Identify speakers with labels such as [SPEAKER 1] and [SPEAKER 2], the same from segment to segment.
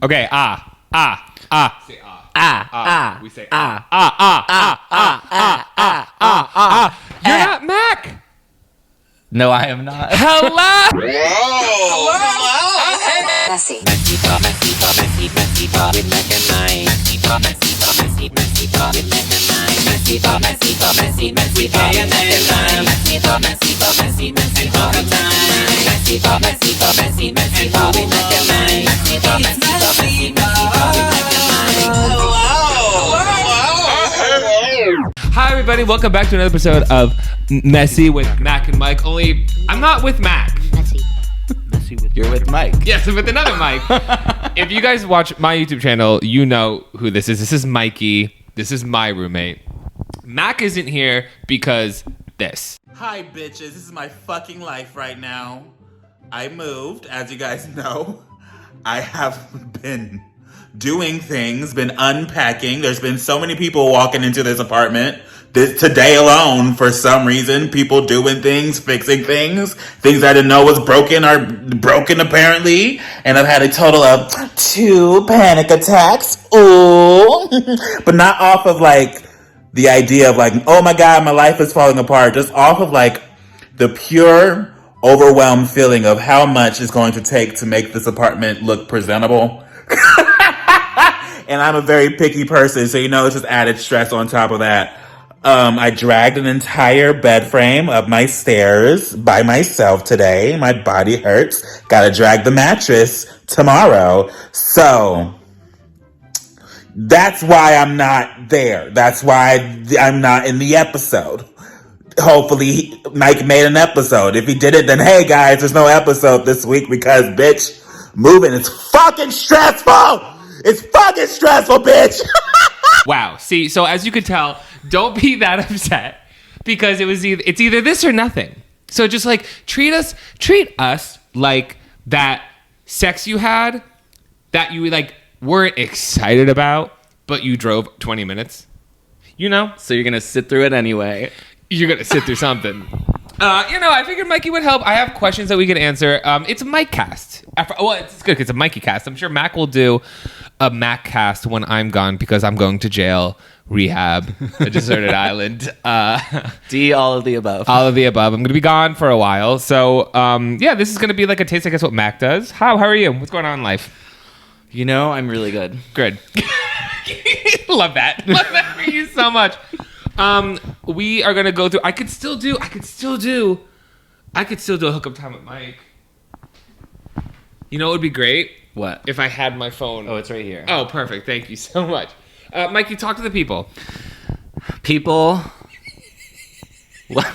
[SPEAKER 1] Okay,
[SPEAKER 2] Say
[SPEAKER 1] We say You're not Mac.
[SPEAKER 2] No, I am not.
[SPEAKER 1] Hello.
[SPEAKER 3] Messy.
[SPEAKER 4] MessyPod with Mac and Mike. MessyPod with Mac and Mike. MessyPod with Mac and Mike. MessyPod all the time. MessyPod with Mac and Mike. MessyPod with Mac and Mike. Hello.
[SPEAKER 1] Hi, everybody. Welcome back to another episode of Messy with Mac and Mike. Only I'm not with Mac.
[SPEAKER 2] You're with Mike.
[SPEAKER 1] Yes, with another Mike. If you guys watch my YouTube channel, you know who this is. This is Mikey. This is my roommate. Mac isn't here because this.
[SPEAKER 5] Hi, bitches. This is my fucking life right now. I moved, as you guys know. I have been doing things, been unpacking. There's been so many people walking into this apartment. Today alone, for some reason, people doing things, fixing things I didn't know was broken are broken apparently. And I've had a total of 2 panic attacks. Ooh. But not off of like the idea of like, oh my God, my life is falling apart. Just off of like the pure overwhelmed feeling of how much it's going to take to make this apartment look presentable. And I'm a very picky person, so it's just added stress on top of that. I dragged an entire bed frame up my stairs by myself today. My body hurts. Gotta drag the mattress tomorrow. So that's why I'm not there. That's why I'm not in the episode. Hopefully Mike made an episode. If he didn't, then hey guys, there's no episode this week because bitch, moving is fucking stressful. It's fucking stressful, bitch.
[SPEAKER 1] Wow. See, so as you could tell, don't be that upset because it's either this or nothing. So just like treat us like that sex you had that you like weren't excited about, but you drove 20 minutes.
[SPEAKER 2] So you're gonna sit through it anyway.
[SPEAKER 1] You're gonna sit through something. I figured Mikey would help. I have questions that we can answer. It's a Mike cast. Well, it's good because it's a Mikey cast. I'm sure Mac will do a Mac cast when I'm gone because I'm going to jail, rehab, a deserted island.
[SPEAKER 2] D, all of the above.
[SPEAKER 1] All of the above. I'm going to be gone for a while. So, this is going to be like a taste, I guess, what Mac does. How are you? What's going on in life?
[SPEAKER 2] I'm really good.
[SPEAKER 1] Good. Love that. Love that for you so much. We are going to go through... I could still do a hookup time with Mike. You know what would be great?
[SPEAKER 2] What?
[SPEAKER 1] If I had my phone.
[SPEAKER 2] Oh, it's right here.
[SPEAKER 1] Oh, perfect. Thank you so much. Mike, you talk to the people.
[SPEAKER 2] People. What?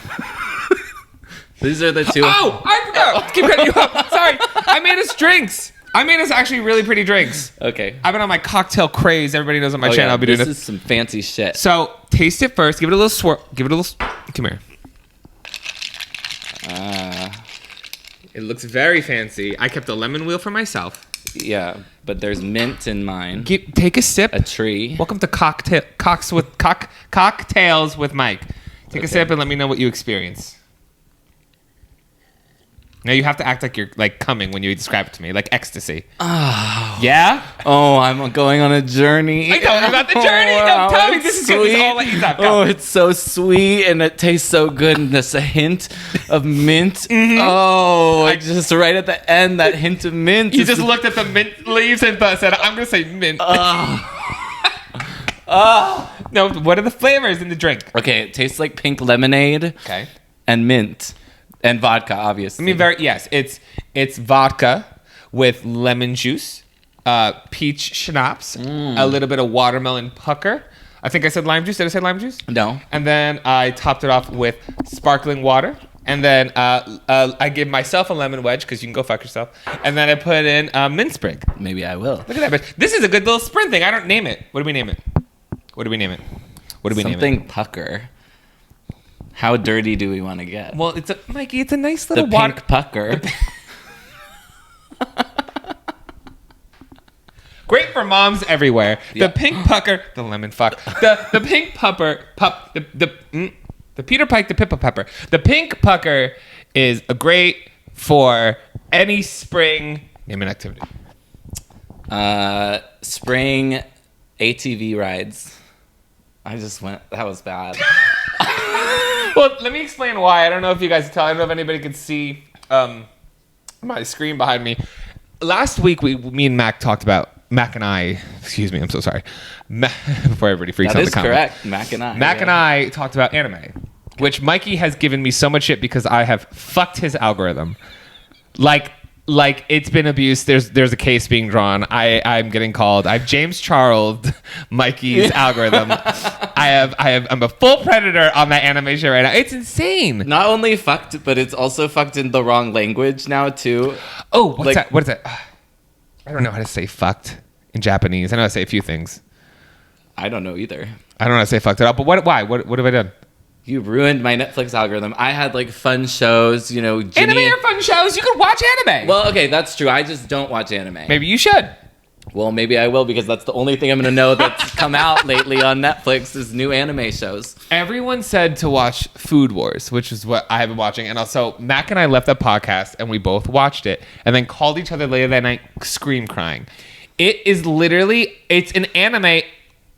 [SPEAKER 2] These are the two.
[SPEAKER 1] Oh, I forgot. Keep cutting you up. Sorry. I made us drinks. I made us actually really pretty drinks.
[SPEAKER 2] Okay.
[SPEAKER 1] I've been on my cocktail craze. Everybody knows on my channel.
[SPEAKER 2] Yeah,
[SPEAKER 1] I'll be doing
[SPEAKER 2] this is some fancy shit.
[SPEAKER 1] So, taste it first. Give it a little swirl. Come here. It looks very fancy. I kept a lemon wheel for myself.
[SPEAKER 2] Yeah, but there's mint in mine.
[SPEAKER 1] Take a sip.
[SPEAKER 2] A tree.
[SPEAKER 1] Welcome to Cocktails with Mike. Take a sip and let me know what you experience. Now you have to act like you're like coming when you describe it to me, like ecstasy. Oh. Yeah?
[SPEAKER 2] Oh, I'm going on a journey.
[SPEAKER 1] I told you about the journey. No, tell me. This is good. This is all let you talk.
[SPEAKER 2] Oh, it's so sweet and it tastes so good. And there's a hint of mint.
[SPEAKER 1] Mm-hmm.
[SPEAKER 2] Oh, just right at the end, that hint of mint.
[SPEAKER 1] You just looked at the mint leaves and said, I'm going to say mint. No, what are the flavors in the drink?
[SPEAKER 2] Okay, it tastes like pink lemonade.
[SPEAKER 1] Okay.
[SPEAKER 2] And mint. And vodka, obviously.
[SPEAKER 1] Yes, it's vodka with lemon juice, peach schnapps, a little bit of watermelon pucker. I think I said lime juice. Did I say lime juice?
[SPEAKER 2] No.
[SPEAKER 1] And then I topped it off with sparkling water. And then I give myself a lemon wedge because you can go fuck yourself. And then I put in mint sprig.
[SPEAKER 2] Maybe I will.
[SPEAKER 1] Look at that. But this is a good little sprint thing. I don't name it. What do we name it?
[SPEAKER 2] Something pucker. How dirty do we want to get?
[SPEAKER 1] Well, Mikey, it's a nice little
[SPEAKER 2] water. Pink pucker.
[SPEAKER 1] Great for moms everywhere. Yeah. The pink pucker, the lemon fuck. The pink pupper, the Peter Pike, the Pippa Pepper. The pink pucker is great for any spring name an activity.
[SPEAKER 2] Spring ATV rides. I just went. That was bad.
[SPEAKER 1] Well, let me explain why. I don't know if you guys can tell. I don't know if anybody can see my screen behind me. Last week, me and Mac talked about Mac and I. Excuse me, I'm so sorry. Before everybody freaks out.
[SPEAKER 2] That is correct. Mac and I.
[SPEAKER 1] Mac and I talked about anime, which Mikey has given me so much shit because I have fucked his algorithm. Like it's been abused. There's a case being drawn. I'm getting called. I've James Charles Mikey's algorithm. I'm a full predator on that anime show right now. It's insane.
[SPEAKER 2] Not only fucked, but it's also fucked in the wrong language now too.
[SPEAKER 1] Oh, what's that? What is that? I don't know how to say fucked in Japanese. I know how to say a few things.
[SPEAKER 2] I don't know either.
[SPEAKER 1] I don't know how to say fucked at all. But why? What have I done?
[SPEAKER 2] You ruined my Netflix algorithm. I had like fun shows, you know.
[SPEAKER 1] Anime are fun shows. You can watch anime.
[SPEAKER 2] Well, okay, that's true. I just don't watch anime.
[SPEAKER 1] Maybe you should.
[SPEAKER 2] Well, maybe I will because that's the only thing I'm going to know that's come out lately on Netflix is new anime shows.
[SPEAKER 1] Everyone said to watch Food Wars, which is what I have been watching. And also, Mac and I left the podcast and we both watched it and then called each other later that night scream crying. It is literally, it's an anime.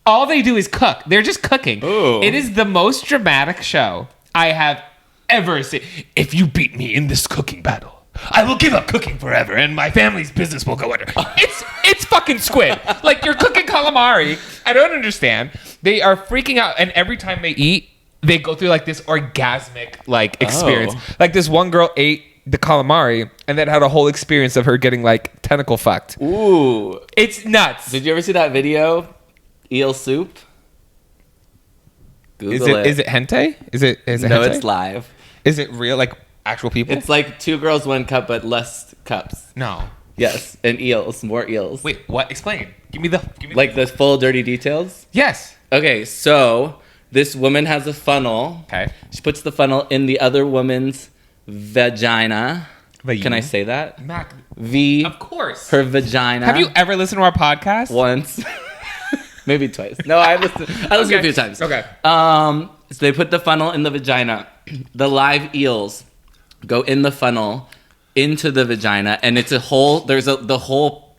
[SPEAKER 1] All they do is cook. They're just cooking.
[SPEAKER 2] Ooh.
[SPEAKER 1] It is the most dramatic show I have ever seen. If you beat me in this cooking battle, I will give up cooking forever and my family's business will go under. It's fucking squid. Like, you're cooking calamari. I don't understand. They are freaking out, and every time they eat, they go through like this orgasmic like experience.
[SPEAKER 2] Oh.
[SPEAKER 1] Like, this one girl ate the calamari and then had a whole experience of her getting like tentacle fucked.
[SPEAKER 2] Ooh.
[SPEAKER 1] It's nuts.
[SPEAKER 2] Did you ever see that video? Eel soup? Google it.
[SPEAKER 1] Is it hentai? Is it
[SPEAKER 2] No,
[SPEAKER 1] hentai?
[SPEAKER 2] it's live.
[SPEAKER 1] Is it real, like actual people?
[SPEAKER 2] It's like 2 girls, 1 cup, but less cups.
[SPEAKER 1] No.
[SPEAKER 2] Yes, and eels, more eels.
[SPEAKER 1] Wait, what? Explain. Give me
[SPEAKER 2] Like the full dirty details?
[SPEAKER 1] Yes.
[SPEAKER 2] Okay, so this woman has a funnel.
[SPEAKER 1] Okay.
[SPEAKER 2] She puts the funnel in the other woman's vagina.
[SPEAKER 1] Vagina?
[SPEAKER 2] Can I say that?
[SPEAKER 1] Mac.
[SPEAKER 2] Of
[SPEAKER 1] course.
[SPEAKER 2] Her vagina.
[SPEAKER 1] Have you ever listened to our podcast?
[SPEAKER 2] Once. Maybe twice. No, I listened a few times.
[SPEAKER 1] Okay.
[SPEAKER 2] So they put the funnel in the vagina. The live eels go in the funnel into the vagina, and it's a whole. The whole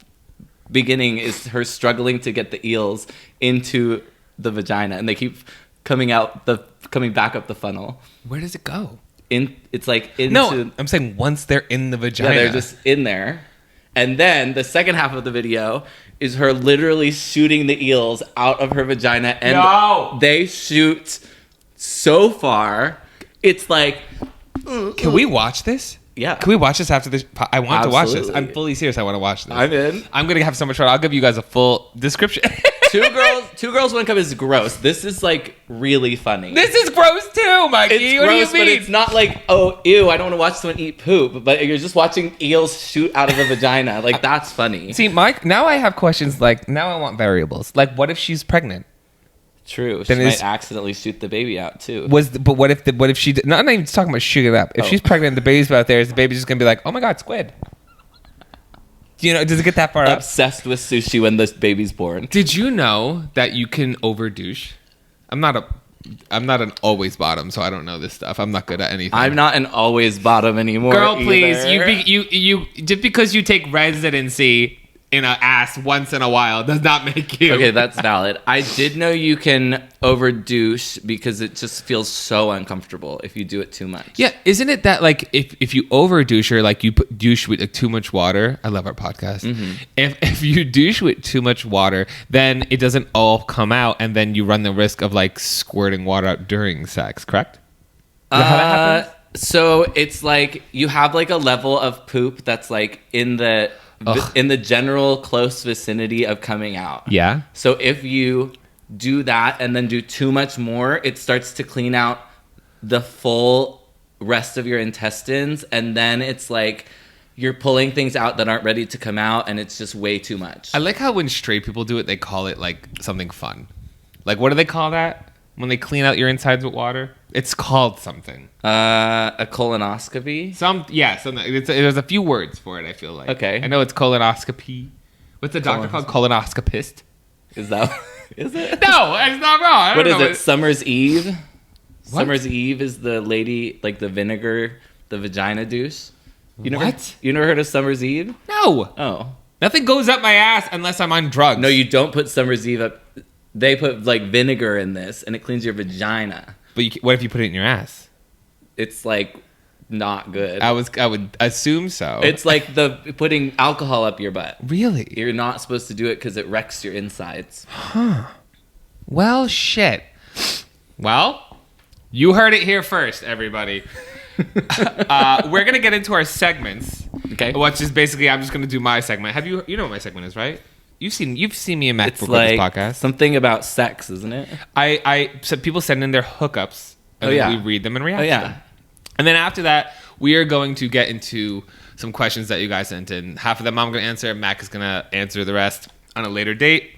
[SPEAKER 2] beginning is her struggling to get the eels into the vagina, and they keep coming back up the funnel.
[SPEAKER 1] Where does it go?
[SPEAKER 2] It's like into.
[SPEAKER 1] No, I'm saying once they're in the vagina.
[SPEAKER 2] Yeah, they're just in there. And then the second half of the video is her literally shooting the eels out of her vagina. And
[SPEAKER 1] No!
[SPEAKER 2] They shoot so far. It's like...
[SPEAKER 1] Can we watch this?
[SPEAKER 2] Yeah.
[SPEAKER 1] Can we watch this after this? I want to watch this.
[SPEAKER 2] Absolutely.
[SPEAKER 1] I'm fully serious. I want to watch this.
[SPEAKER 2] I'm in.
[SPEAKER 1] I'm going to have so much fun. I'll give you guys a full description.
[SPEAKER 2] 2 girls, 1 cup is gross. This is like really funny.
[SPEAKER 1] This is gross too, Mikey.
[SPEAKER 2] It's
[SPEAKER 1] what
[SPEAKER 2] gross,
[SPEAKER 1] do you
[SPEAKER 2] but
[SPEAKER 1] mean?
[SPEAKER 2] it's not like, oh, ew, I don't want to watch someone eat poop. But you're just watching eels shoot out of a vagina. Like, that's funny.
[SPEAKER 1] See, Mike, now I have questions like, now I want variables. Like, what if she's pregnant?
[SPEAKER 2] True.
[SPEAKER 1] Then
[SPEAKER 2] She
[SPEAKER 1] it's-
[SPEAKER 2] might accidentally shoot the baby out, too.
[SPEAKER 1] But what if she did, not even talking about shooting it up. If
[SPEAKER 2] Oh.
[SPEAKER 1] she's pregnant, the baby's out there, is the baby just going to be like, oh my God, squid? You know, does it get that far up?
[SPEAKER 2] Obsessed with sushi when this baby's born.
[SPEAKER 1] Did you know that you can over douche? I'm not an always bottom, so I don't know this stuff. I'm not good at anything.
[SPEAKER 2] I'm not an always bottom anymore.
[SPEAKER 1] Girl,
[SPEAKER 2] either.
[SPEAKER 1] please. You just because you take residency in an ass once in a while does not make you.
[SPEAKER 2] Okay, that's valid. I did know you can over douche because it just feels so uncomfortable if you do it too much.
[SPEAKER 1] Yeah, isn't it that like if you over douche or like you put douche with like too much water? I love our podcast.
[SPEAKER 2] Mm-hmm.
[SPEAKER 1] If you douche with too much water, then it doesn't all come out, and then you run the risk of like squirting water out during sex. Correct? Is that how that happens?
[SPEAKER 2] So it's like you have like a level of poop that's like in the general close vicinity of coming out.
[SPEAKER 1] Yeah.
[SPEAKER 2] So if you do that and then do too much more, it starts to clean out the full rest of your intestines, and then it's like you're pulling things out that aren't ready to come out, and it's just way too much.
[SPEAKER 1] I like how when straight people do it, they call it like something fun. Like, what do they call that when they clean out your insides with water? It's called something.
[SPEAKER 2] A colonoscopy?
[SPEAKER 1] Something. There's a few words for it, I feel like.
[SPEAKER 2] Okay.
[SPEAKER 1] I know it's colonoscopy. What's the doctor called? Colonoscopist?
[SPEAKER 2] Is that... Is it?
[SPEAKER 1] No, it's not wrong. I
[SPEAKER 2] What
[SPEAKER 1] don't
[SPEAKER 2] is
[SPEAKER 1] know.
[SPEAKER 2] it? Summer's Eve?
[SPEAKER 1] What?
[SPEAKER 2] Summer's Eve is the lady, like the vinegar, the vagina douche. You never,
[SPEAKER 1] What?
[SPEAKER 2] You never heard of Summer's Eve?
[SPEAKER 1] No.
[SPEAKER 2] Oh.
[SPEAKER 1] Nothing goes up my ass unless I'm on drugs.
[SPEAKER 2] No, you don't put Summer's Eve up. They put like vinegar in this, and it cleans your vagina.
[SPEAKER 1] But what if you put it in your ass?
[SPEAKER 2] It's like not good.
[SPEAKER 1] I would assume so.
[SPEAKER 2] It's like the putting alcohol up your butt.
[SPEAKER 1] Really?
[SPEAKER 2] You're not supposed to do it because it wrecks your insides.
[SPEAKER 1] Well, shit. Well, you heard it here first, everybody. We're gonna get into our segments.
[SPEAKER 2] Okay.
[SPEAKER 1] Which is basically, I'm just gonna do my segment. Have you know what my segment is, right? You've seen me and Matt
[SPEAKER 2] It's
[SPEAKER 1] record
[SPEAKER 2] like
[SPEAKER 1] this podcast.
[SPEAKER 2] something about sex, isn't it?
[SPEAKER 1] So people send in their hookups, and
[SPEAKER 2] Oh,
[SPEAKER 1] then
[SPEAKER 2] yeah.
[SPEAKER 1] we read them and react
[SPEAKER 2] Oh,
[SPEAKER 1] to
[SPEAKER 2] yeah.
[SPEAKER 1] them. And then after that, we are going to get into some questions that you guys sent in. Half of them I'm going to answer, and Mac is going to answer the rest on a later date.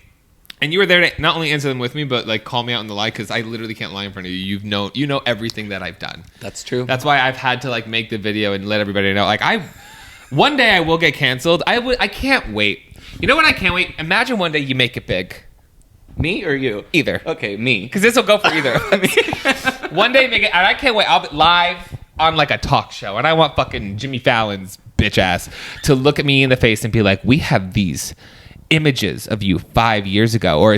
[SPEAKER 1] And you were there to not only answer them with me, but like call me out in the lie, because I literally can't lie in front of you. You know everything that I've done.
[SPEAKER 2] That's true.
[SPEAKER 1] That's why I've had to like make the video and let everybody know. Like one day I will get canceled. I can't wait. You know what? I can't wait. Imagine one day you make it big.
[SPEAKER 2] Me or you?
[SPEAKER 1] Either.
[SPEAKER 2] Okay, me.
[SPEAKER 1] Because this will go for either. One day make it, and I can't wait. I'll be live on like a talk show, and I want fucking Jimmy Fallon's bitch ass to look at me in the face and be like, "We have these images of you 5 years ago, or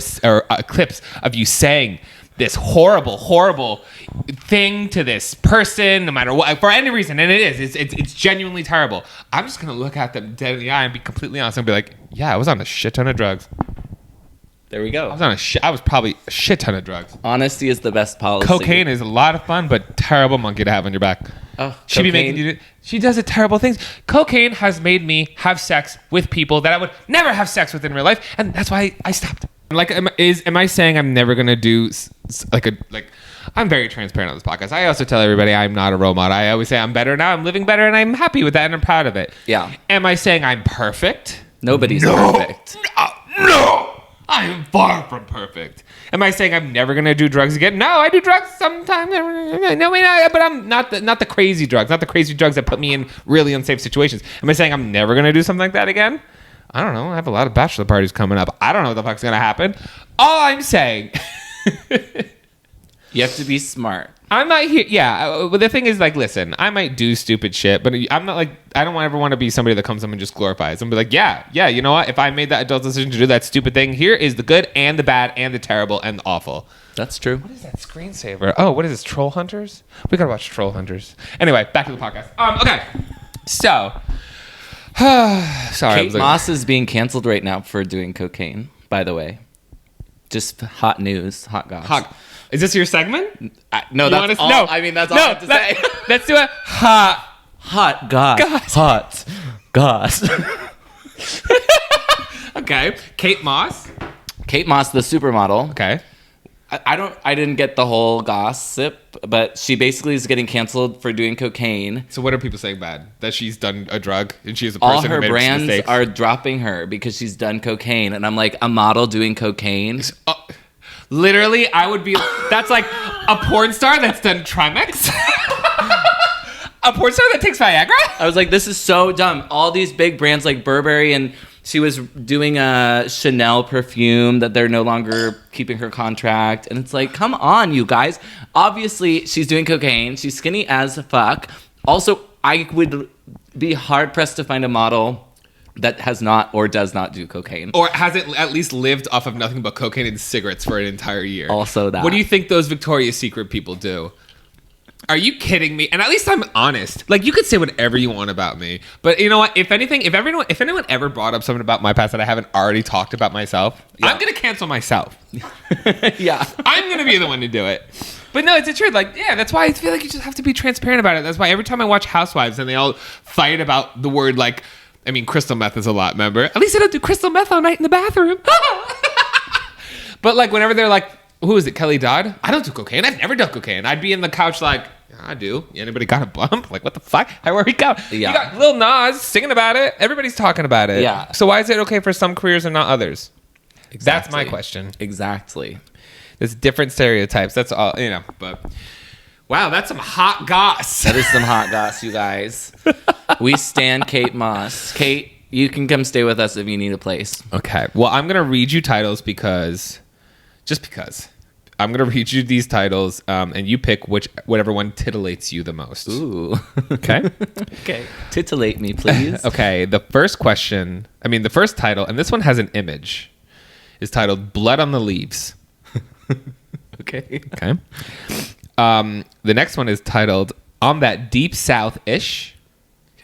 [SPEAKER 1] clips of you saying this horrible thing to this person, no matter what, for any reason, and it's genuinely terrible." I'm just gonna look at them dead in the eye and be completely honest and be like, "Yeah, I was on a shit ton of drugs.
[SPEAKER 2] There we go.
[SPEAKER 1] I was probably a shit ton of drugs.
[SPEAKER 2] Honesty is the best policy.
[SPEAKER 1] Cocaine is a lot of fun, but terrible monkey to have on your back.
[SPEAKER 2] Oh,
[SPEAKER 1] She be making you. She does it terrible things. Cocaine has made me have sex with people that I would never have sex with in real life, and that's why I stopped. Like, am I saying I'm never gonna do like? I'm very transparent on this podcast. I also tell everybody I'm not a role model. I always say I'm better now. I'm living better, and I'm happy with that, and I'm proud of it.
[SPEAKER 2] Yeah.
[SPEAKER 1] Am I saying I'm perfect?
[SPEAKER 2] Nobody's perfect.
[SPEAKER 1] No. I am far from perfect. Am I saying I'm never gonna do drugs again? No, I do drugs sometimes. No, but I'm not the crazy drugs, not the crazy drugs that put me in really unsafe situations. Am I saying I'm never gonna do something like that again? I don't know. I have a lot of bachelor parties coming up. I don't know what the fuck's gonna happen. All I'm saying,
[SPEAKER 2] You have to be smart.
[SPEAKER 1] I'm not here. Yeah, but the thing is, like, listen, I might do stupid shit, but I'm not like, I don't ever want to be somebody that comes up and just glorifies and be like, yeah, you know what? If I made that adult decision to do that stupid thing, here is the good and the bad and the terrible and the awful.
[SPEAKER 2] That's true.
[SPEAKER 1] What is that screensaver? Oh, what is this? Troll Hunters? We gotta watch Troll Hunters. Anyway, back to the podcast. Okay. So, sorry.
[SPEAKER 2] Kate Moss is being canceled right now for doing cocaine, by the way. Just hot news, hot goss.
[SPEAKER 1] Is this your segment?
[SPEAKER 2] No, that's all.
[SPEAKER 1] No.
[SPEAKER 2] I mean, that's all I have to say.
[SPEAKER 1] Let's do it.
[SPEAKER 2] Hot goss. Hot goss.
[SPEAKER 1] Okay. Kate Moss,
[SPEAKER 2] the supermodel.
[SPEAKER 1] Okay.
[SPEAKER 2] I didn't get the whole gossip, but she basically is getting canceled for doing cocaine.
[SPEAKER 1] So what are people saying bad? That she's done a drug and she's a
[SPEAKER 2] All
[SPEAKER 1] person
[SPEAKER 2] her
[SPEAKER 1] who made
[SPEAKER 2] brands
[SPEAKER 1] mistakes?
[SPEAKER 2] are dropping her because she's done cocaine, and I'm like, a model doing cocaine.
[SPEAKER 1] Literally, I would be. That's like a porn star that's done Trimex. A porn star that takes Viagra.
[SPEAKER 2] I was like, this is so dumb. All these big brands like Burberry, and she was doing a Chanel perfume that they're no longer keeping her contract. And it's like, come on, you guys. Obviously, she's doing cocaine. She's skinny as fuck. Also, I would be hard pressed to find a model that has not or does not do cocaine.
[SPEAKER 1] Or hasn't at least lived off of nothing but cocaine and cigarettes for an entire year.
[SPEAKER 2] Also that.
[SPEAKER 1] What do you think those Victoria's Secret people do? Are you kidding me? And at least I'm honest. Like, you could say whatever you want about me, but you know what? If anything, if anyone ever brought up something about my past that I haven't already talked about myself,
[SPEAKER 2] Yeah.
[SPEAKER 1] I'm gonna cancel myself.
[SPEAKER 2] Yeah.
[SPEAKER 1] I'm gonna be the one to do it. But no, it's the truth. Like, yeah, that's why I feel like you just have to be transparent about it. That's why every time I watch Housewives and they all fight about the word, like, I mean, crystal meth is a lot, remember? At least I don't do crystal meth all night in the bathroom. But like, whenever they're like, who is it, Kelly Dodd? I don't do cocaine. I've never done cocaine. I'd be in the couch like, yeah, I do. Anybody got a bump? Like, what the fuck? Where we go?
[SPEAKER 2] Yeah.
[SPEAKER 1] You got Lil Nas singing about it. Everybody's talking about it.
[SPEAKER 2] Yeah.
[SPEAKER 1] So why is it okay for some careers and not others?
[SPEAKER 2] Exactly.
[SPEAKER 1] That's my question.
[SPEAKER 2] Exactly.
[SPEAKER 1] There's different stereotypes. That's all, you know, but wow, that's some hot goss.
[SPEAKER 2] That is some hot goss, you guys. We stand Kate Moss. Kate, you can come stay with us if you need a place.
[SPEAKER 1] Okay. Well, I'm going to read you titles because, just because. I'm gonna read you these titles, and you pick whatever one titillates you the most.
[SPEAKER 2] Ooh.
[SPEAKER 1] Okay.
[SPEAKER 2] Okay. Titillate me, please.
[SPEAKER 1] Okay. The first title, and this one has an image, is titled "Blood on the Leaves."
[SPEAKER 2] Okay.
[SPEAKER 1] Okay. The next one is titled "On That Deep South-ish."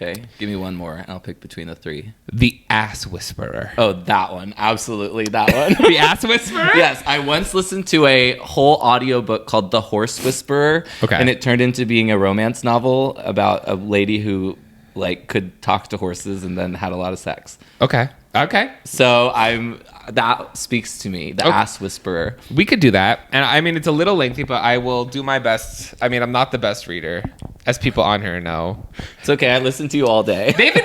[SPEAKER 2] Okay. Give me one more, and I'll pick between the three.
[SPEAKER 1] The Ass Whisperer.
[SPEAKER 2] Oh, that one. Absolutely, that one.
[SPEAKER 1] The Ass Whisperer?
[SPEAKER 2] Yes, I once listened to a whole audiobook called The Horse Whisperer.
[SPEAKER 1] Okay.
[SPEAKER 2] And it turned into being a romance novel about a lady who could talk to horses and then had a lot of sex.
[SPEAKER 1] Okay.
[SPEAKER 2] So that speaks to me, the Ass Whisperer.
[SPEAKER 1] We could do that. And I mean, it's a little lengthy, but I will do my best. I mean, I'm not the best reader, as people on here know.
[SPEAKER 2] It's okay. I listen to you all day.
[SPEAKER 1] They've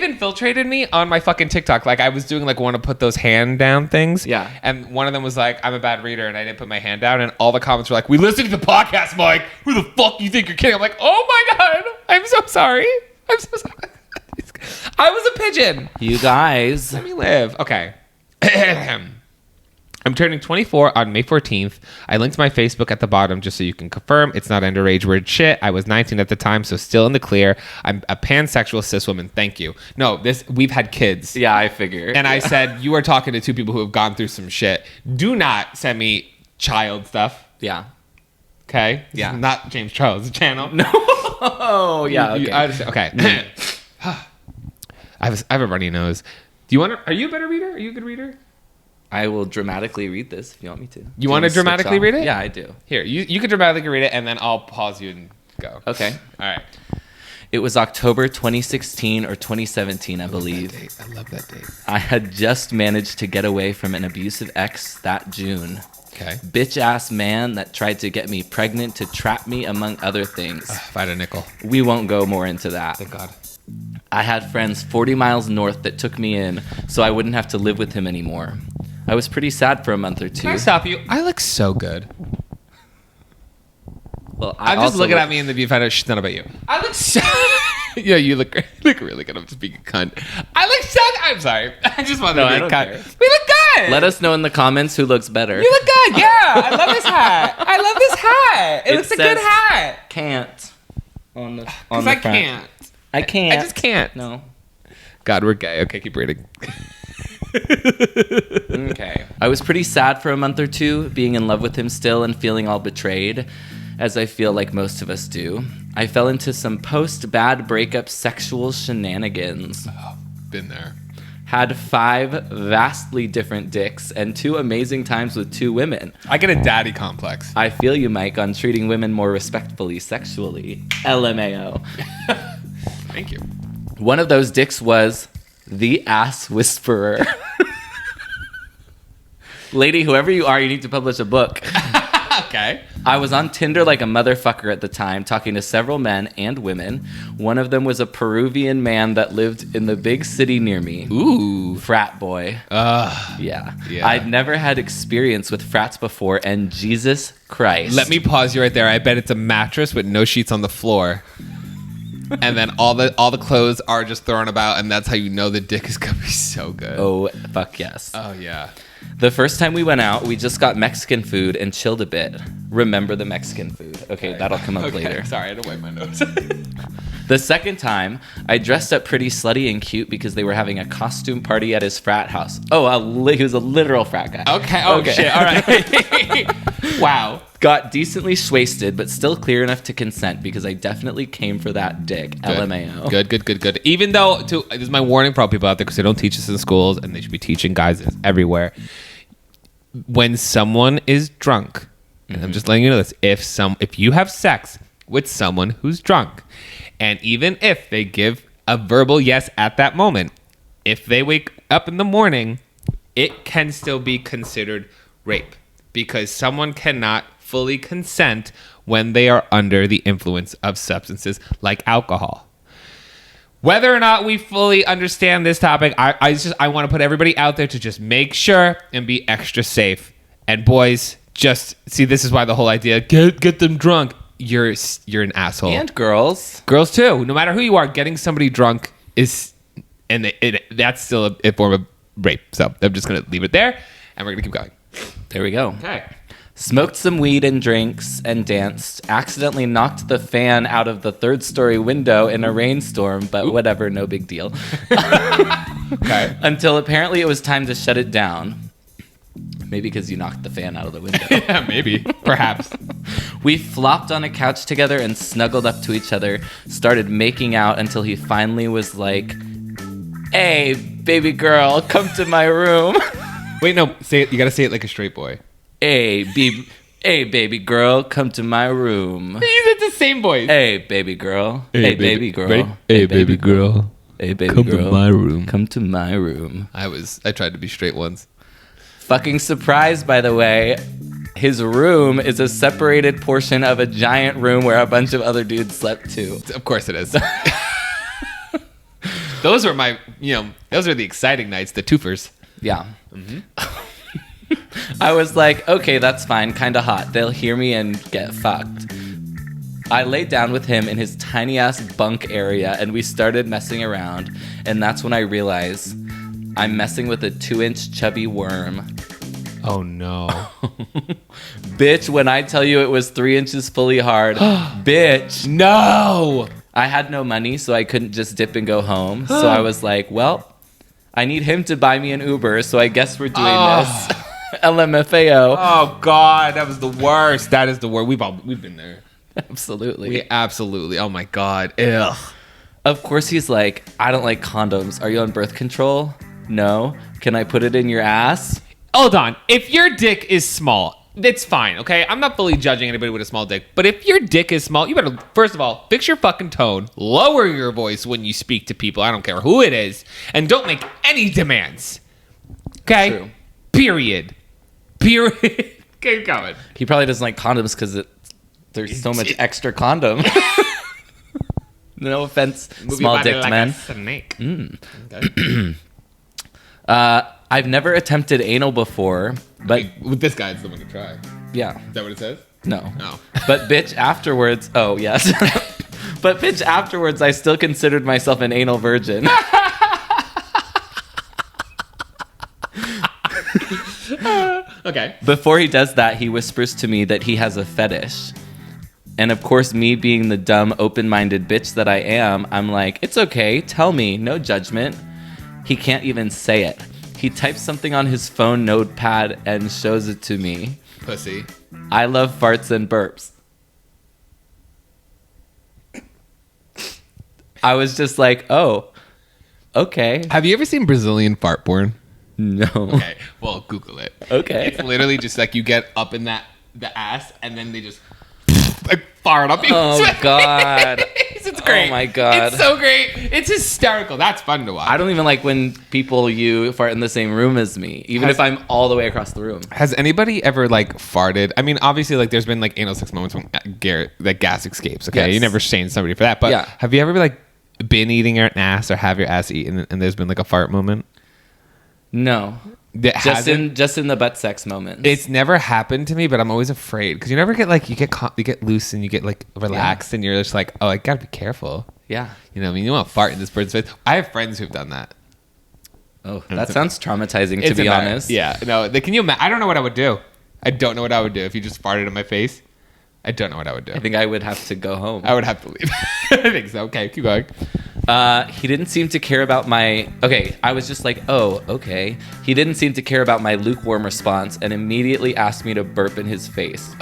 [SPEAKER 1] infiltrated me on my fucking TikTok. Like, I was doing want to put those hand down things.
[SPEAKER 2] Yeah.
[SPEAKER 1] And one of them was like, I'm a bad reader, and I didn't put my hand down. And all the comments were like, we listened to the podcast, Mike. Who the fuck do you think you're kidding? I'm like, oh my God. I'm so sorry. I was a pigeon.
[SPEAKER 2] You guys.
[SPEAKER 1] Let me live. Okay. I'm turning 24 on May 14th. I linked my Facebook at the bottom just so you can confirm it's not underage weird shit. I was 19 at the time, so still in the clear. I'm a pansexual cis woman. Thank you. No, we've had kids.
[SPEAKER 2] Yeah, I figure.
[SPEAKER 1] And I said, you are talking to two people who have gone through some shit. Do not send me child stuff.
[SPEAKER 2] Yeah.
[SPEAKER 1] Okay?
[SPEAKER 2] Yeah.
[SPEAKER 1] This is not James Charles' channel.
[SPEAKER 2] No. Oh, yeah. Okay.
[SPEAKER 1] Okay. I have a runny nose. Are you a better reader? Are you a good reader?
[SPEAKER 2] I will dramatically read this if you want me to.
[SPEAKER 1] You want to dramatically read it?
[SPEAKER 2] Yeah, I do.
[SPEAKER 1] Here, you can dramatically read it, and then I'll pause you and go.
[SPEAKER 2] Okay.
[SPEAKER 1] All right.
[SPEAKER 2] It was October 2016 or 2017, I believe.
[SPEAKER 1] I love that date.
[SPEAKER 2] I had just managed to get away from an abusive ex that June.
[SPEAKER 1] Okay.
[SPEAKER 2] Bitch-ass man that tried to get me pregnant to trap me, among other things.
[SPEAKER 1] If I had a nickel.
[SPEAKER 2] We won't go more into that.
[SPEAKER 1] Thank God.
[SPEAKER 2] I had friends 40 miles north that took me in so I wouldn't have to live with him anymore. I was pretty sad for a month or two.
[SPEAKER 1] Can I stop you? I look so good.
[SPEAKER 2] Well,
[SPEAKER 1] I'm just looking at me in the view. I know shit about you. I look so... Yeah, you look really good. I'm just being a cunt. I look so... I'm sorry. I just want to be a cunt. We look good.
[SPEAKER 2] Let us know in the comments who looks better.
[SPEAKER 1] You look good. Yeah. I love this hat. I love this hat. It looks a good hat.
[SPEAKER 2] Can't. Because
[SPEAKER 1] I can't.
[SPEAKER 2] I can't.
[SPEAKER 1] I just can't.
[SPEAKER 2] No.
[SPEAKER 1] God, we're gay. Okay, keep reading.
[SPEAKER 2] Okay. I was pretty sad for a month or two, being in love with him still and feeling all betrayed, as I feel like most of us do. I fell into some post-bad breakup sexual shenanigans.
[SPEAKER 1] Oh, been there.
[SPEAKER 2] Had 5 vastly different dicks and 2 amazing times with 2 women.
[SPEAKER 1] I get a daddy complex.
[SPEAKER 2] I feel you, Mike, on treating women more respectfully sexually. LMAO.
[SPEAKER 1] Thank you.
[SPEAKER 2] One of those dicks was the Ass Whisperer. Lady, whoever you are, you need to publish a book.
[SPEAKER 1] Okay.
[SPEAKER 2] I was on Tinder like a motherfucker at the time, talking to several men and women. One of them was a Peruvian man that lived in the big city near me.
[SPEAKER 1] Ooh.
[SPEAKER 2] Frat boy. Yeah. I'd never had experience with frats before, and Jesus Christ.
[SPEAKER 1] Let me pause you right there. I bet it's a mattress with no sheets on the floor. And then all the clothes are just thrown about, and that's how you know the dick is gonna be so good.
[SPEAKER 2] Oh, fuck yes.
[SPEAKER 1] Oh yeah.
[SPEAKER 2] The first time we went out, we just got Mexican food and chilled a bit. Remember the Mexican food. Okay, that'll come up later.
[SPEAKER 1] Sorry, I had to wipe my nose.
[SPEAKER 2] The second time, I dressed up pretty slutty and cute because they were having a costume party at his frat house. Oh, he was a literal frat guy.
[SPEAKER 1] Okay. Oh, shit. All right. Wow.
[SPEAKER 2] Got decently wasted, but still clear enough to consent because I definitely came for that dick.
[SPEAKER 1] Good.
[SPEAKER 2] LMAO.
[SPEAKER 1] Good. Even though, this is my warning for all people out there because they don't teach this in schools and they should be teaching guys this everywhere. When someone is drunk, and I'm just letting you know this, if you have sex with someone who's drunk, and even if they give a verbal yes at that moment, if they wake up in the morning, it can still be considered rape because someone cannot fully consent when they are under the influence of substances like alcohol. Whether or not we fully understand this topic, I want to put everybody out there to just make sure and be extra safe. And boys, just see, this is why the whole idea, get them drunk. You're an asshole.
[SPEAKER 2] And girls.
[SPEAKER 1] Girls too. No matter who you are, getting somebody drunk is, and that's still a form of rape. So I'm just going to leave it there, and we're going to keep going.
[SPEAKER 2] There we go.
[SPEAKER 1] Okay.
[SPEAKER 2] Smoked some weed and drinks and danced. Accidentally knocked the fan out of the 3rd-story window in a rainstorm, but whatever, no big deal.
[SPEAKER 1] Okay.
[SPEAKER 2] Until apparently it was time to shut it down. Maybe because you knocked the fan out of the window.
[SPEAKER 1] Yeah, maybe. Perhaps.
[SPEAKER 2] We flopped on a couch together and snuggled up to each other, started making out until he finally was like, "Hey, baby girl, come to my room."
[SPEAKER 1] Wait, no. Say it. You gotta say it like a straight boy.
[SPEAKER 2] Hey, baby girl, come to my room.
[SPEAKER 1] You said the same voice.
[SPEAKER 2] Hey, baby girl. Hey, baby girl.
[SPEAKER 1] Ready? Hey, baby girl.
[SPEAKER 2] Hey, baby
[SPEAKER 1] Come
[SPEAKER 2] girl.
[SPEAKER 1] to my room.
[SPEAKER 2] Come to my room.
[SPEAKER 1] I tried to be straight once.
[SPEAKER 2] Fucking surprise, by the way. His room is a separated portion of a giant room where a bunch of other dudes slept too.
[SPEAKER 1] Of course it is. Those were those are the exciting nights, the twofers.
[SPEAKER 2] Yeah. I was like, okay, that's fine. Kind of hot. They'll hear me and get fucked. I laid down with him in his tiny ass bunk area and we started messing around. And that's when I realized I'm messing with a 2-inch chubby worm.
[SPEAKER 1] Oh no.
[SPEAKER 2] Bitch, when I tell you it was 3 inches fully hard, bitch.
[SPEAKER 1] No.
[SPEAKER 2] I had no money, so I couldn't just dip and go home. So I was like, well, I need him to buy me an Uber, so I guess we're doing this. LMFAO.
[SPEAKER 1] Oh God, that was the worst. That is the worst. We've been there.
[SPEAKER 2] Absolutely.
[SPEAKER 1] We absolutely. Oh my God. Ugh.
[SPEAKER 2] Of course he's like, I don't like condoms. Are you on birth control? No. Can I put it in your ass?
[SPEAKER 1] Hold on. If your dick is small, it's fine, okay? I'm not fully judging anybody with a small dick, but if your dick is small, you better, first of all, fix your fucking tone, lower your voice when you speak to people, I don't care who it is, and don't make any demands. Okay?
[SPEAKER 2] True.
[SPEAKER 1] Period. Keep going.
[SPEAKER 2] He probably doesn't like condoms because there's so much extra condom. No offense, small dick
[SPEAKER 1] like
[SPEAKER 2] man.
[SPEAKER 1] A snake.
[SPEAKER 2] Okay. I've never attempted anal before, but
[SPEAKER 1] With this guy, it's the one to try.
[SPEAKER 2] yeah,
[SPEAKER 1] Is that what it says?
[SPEAKER 2] no.
[SPEAKER 1] No.
[SPEAKER 2] But bitch, afterwards, oh yes. But bitch, afterwards, I still considered myself an anal virgin.
[SPEAKER 1] Okay.
[SPEAKER 2] Before he does that, he whispers to me that he has a fetish. And of course, me being the dumb, open-minded bitch that I am, I'm like, it's okay, tell me, no judgment. He can't even say it. He types something on his phone notepad and shows it to me.
[SPEAKER 1] Pussy.
[SPEAKER 2] I love farts and burps. I was just like, oh, okay.
[SPEAKER 1] Have you ever seen Brazilian fart porn?
[SPEAKER 2] No.
[SPEAKER 1] Okay. Well, Google it.
[SPEAKER 2] Okay.
[SPEAKER 1] It's literally just like you get up in the ass and then they just like fart up you.
[SPEAKER 2] Oh, God.
[SPEAKER 1] It's great.
[SPEAKER 2] Oh, my God.
[SPEAKER 1] It's so great. It's hysterical. That's fun to watch.
[SPEAKER 2] I don't even like when you fart in the same room as me, even if I'm all the way across the room.
[SPEAKER 1] Has anybody ever like farted? I mean, obviously, like there's been like anal sex moments when like gas escapes. Okay,
[SPEAKER 2] Yes.
[SPEAKER 1] you never shamed somebody for that. But
[SPEAKER 2] Yeah.
[SPEAKER 1] have you ever like been eating your ass or have your ass eaten and there's been like a fart moment?
[SPEAKER 2] No.
[SPEAKER 1] That hasn't?
[SPEAKER 2] Just in the butt sex moments.
[SPEAKER 1] It's never happened to me, but I'm always afraid because you never get like you get loose and you get like relaxed and you're just like, oh, I gotta be careful.
[SPEAKER 2] Yeah.
[SPEAKER 1] You know, I mean, you want to fart in this person's face. I have friends who've done that.
[SPEAKER 2] Oh, that sounds traumatizing, to
[SPEAKER 1] It's
[SPEAKER 2] be
[SPEAKER 1] embarrassing.
[SPEAKER 2] honest.
[SPEAKER 1] Yeah. No, can you imagine? I don't know what I would do. I don't know what I would do if you just farted in my face. I don't know what I would do.
[SPEAKER 2] I think I would have to go home.
[SPEAKER 1] I would have to leave. I think so. Okay, keep going.
[SPEAKER 2] He didn't seem to care about my... Okay, I was just like, oh, okay. He didn't seem to care about my lukewarm response and immediately asked me to burp in his face.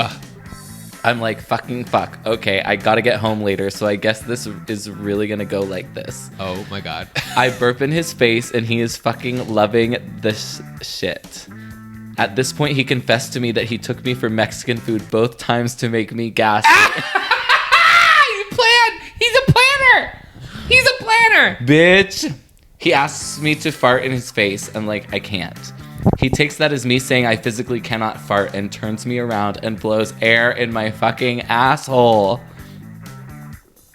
[SPEAKER 2] I'm like, fucking fuck. Okay, I gotta get home later, so I guess this is really gonna go like this.
[SPEAKER 1] Oh my God.
[SPEAKER 2] I burp in his face and he is fucking loving this shit. At this point, he confessed to me that he took me for Mexican food both times to make me gassy.
[SPEAKER 1] He's a planner. He's a planner.
[SPEAKER 2] Bitch. He asks me to fart in his face. I'm like, I can't. He takes that as me saying I physically cannot fart and turns me around and blows air in my fucking asshole.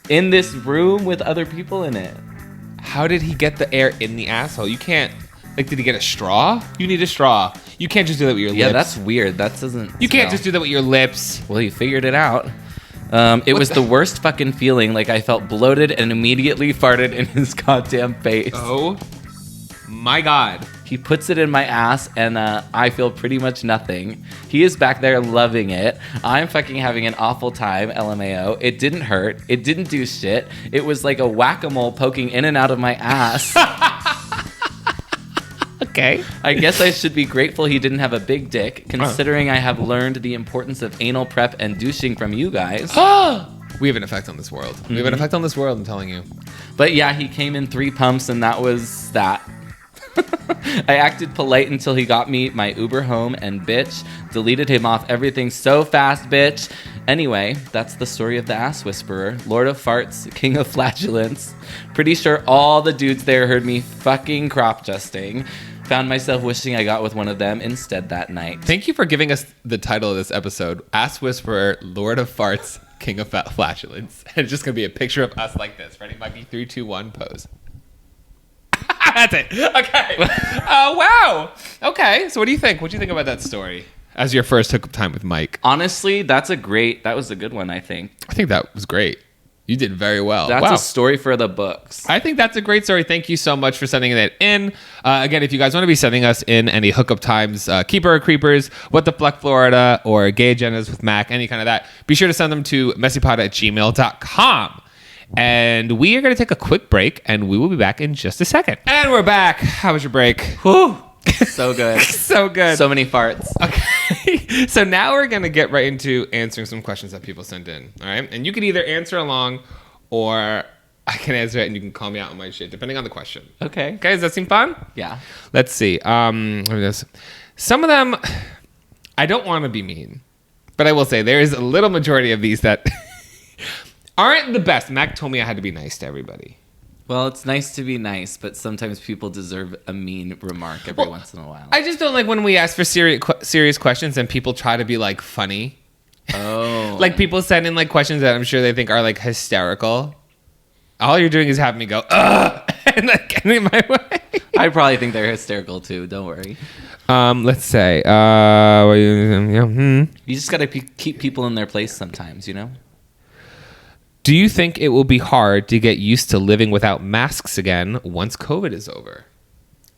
[SPEAKER 2] In this room with other people in it.
[SPEAKER 1] How did he get the air in the asshole? You can't. Like, did he get a straw? You need a straw. You can't just do that with your lips.
[SPEAKER 2] Yeah, that's weird. That doesn't.
[SPEAKER 1] You can't just do that with your lips.
[SPEAKER 2] Well, he figured it out. It was the worst fucking feeling. Like I felt bloated and immediately farted in his goddamn face.
[SPEAKER 1] Oh my God.
[SPEAKER 2] He puts it in my ass, and I feel pretty much nothing. He is back there loving it. I'm fucking having an awful time, LMAO. It didn't hurt. It didn't do shit. It was like a whack-a-mole poking in and out of my ass.
[SPEAKER 1] Okay.
[SPEAKER 2] I guess I should be grateful he didn't have a big dick, considering I have learned the importance of anal prep and douching from you guys.
[SPEAKER 1] We have an effect on this world. We have an effect on this world, I'm telling you.
[SPEAKER 2] But yeah, he came in 3 pumps, and that was that. I acted polite until he got me my Uber home, and bitch, deleted him off everything so fast, bitch. Anyway, that's the story of the ass whisperer, Lord of Farts, King of Flatulence. Pretty sure all the dudes there heard me fucking crop dusting. Found myself wishing I got with one of them instead that night.
[SPEAKER 1] Thank you for giving us the title of this episode, Ass Whisperer, Lord of Farts, King of Flatulence. And it's just going to be a picture of us like this. Ready? Might be 3, 2, 1, pose. That's it. Okay. Wow. Okay. So what do you think? What do you think about that story as your first hookup time with Mike?
[SPEAKER 2] Honestly, that was a good one, I think.
[SPEAKER 1] I think that was great. You did very well.
[SPEAKER 2] That's
[SPEAKER 1] wow.
[SPEAKER 2] a story for the books.
[SPEAKER 1] I think that's a great story. Thank you so much for sending that in. Again, if you guys want to be sending us in any hookup times, Keeper or Creepers, What the Fleck Florida, or Gay Agendas with Mac, any kind of that, be sure to send them to messypod@gmail.com. And we are going to take a quick break, and we will be back in just a second. And we're back. How was your break?
[SPEAKER 2] Whew. So good.
[SPEAKER 1] So good.
[SPEAKER 2] So many farts.
[SPEAKER 1] Okay. So now we're going to get right into answering some questions that people sent in. All right. And you can either answer along or I can answer it and you can call me out on my shit, depending on the question.
[SPEAKER 2] Okay.
[SPEAKER 1] Okay. Does that seem fun?
[SPEAKER 2] Yeah.
[SPEAKER 1] Let's see. Some of them, I don't want to be mean, but I will say there is a little majority of these that aren't the best. Mac told me I had to be nice to everybody.
[SPEAKER 2] Well, it's nice to be nice, but sometimes people deserve a mean remark every once in a while.
[SPEAKER 1] I just don't like when we ask for serious questions and people try to be like funny.
[SPEAKER 2] Oh.
[SPEAKER 1] Like people send in like questions that I'm sure they think are like hysterical. All you're doing is having me go, ugh, and like getting in my way.
[SPEAKER 2] I probably think they're hysterical too. Don't worry.
[SPEAKER 1] Let's say,
[SPEAKER 2] You just gotta keep people in their place sometimes, you know?
[SPEAKER 1] do you think it will be hard to get used to living without masks again once COVID is over?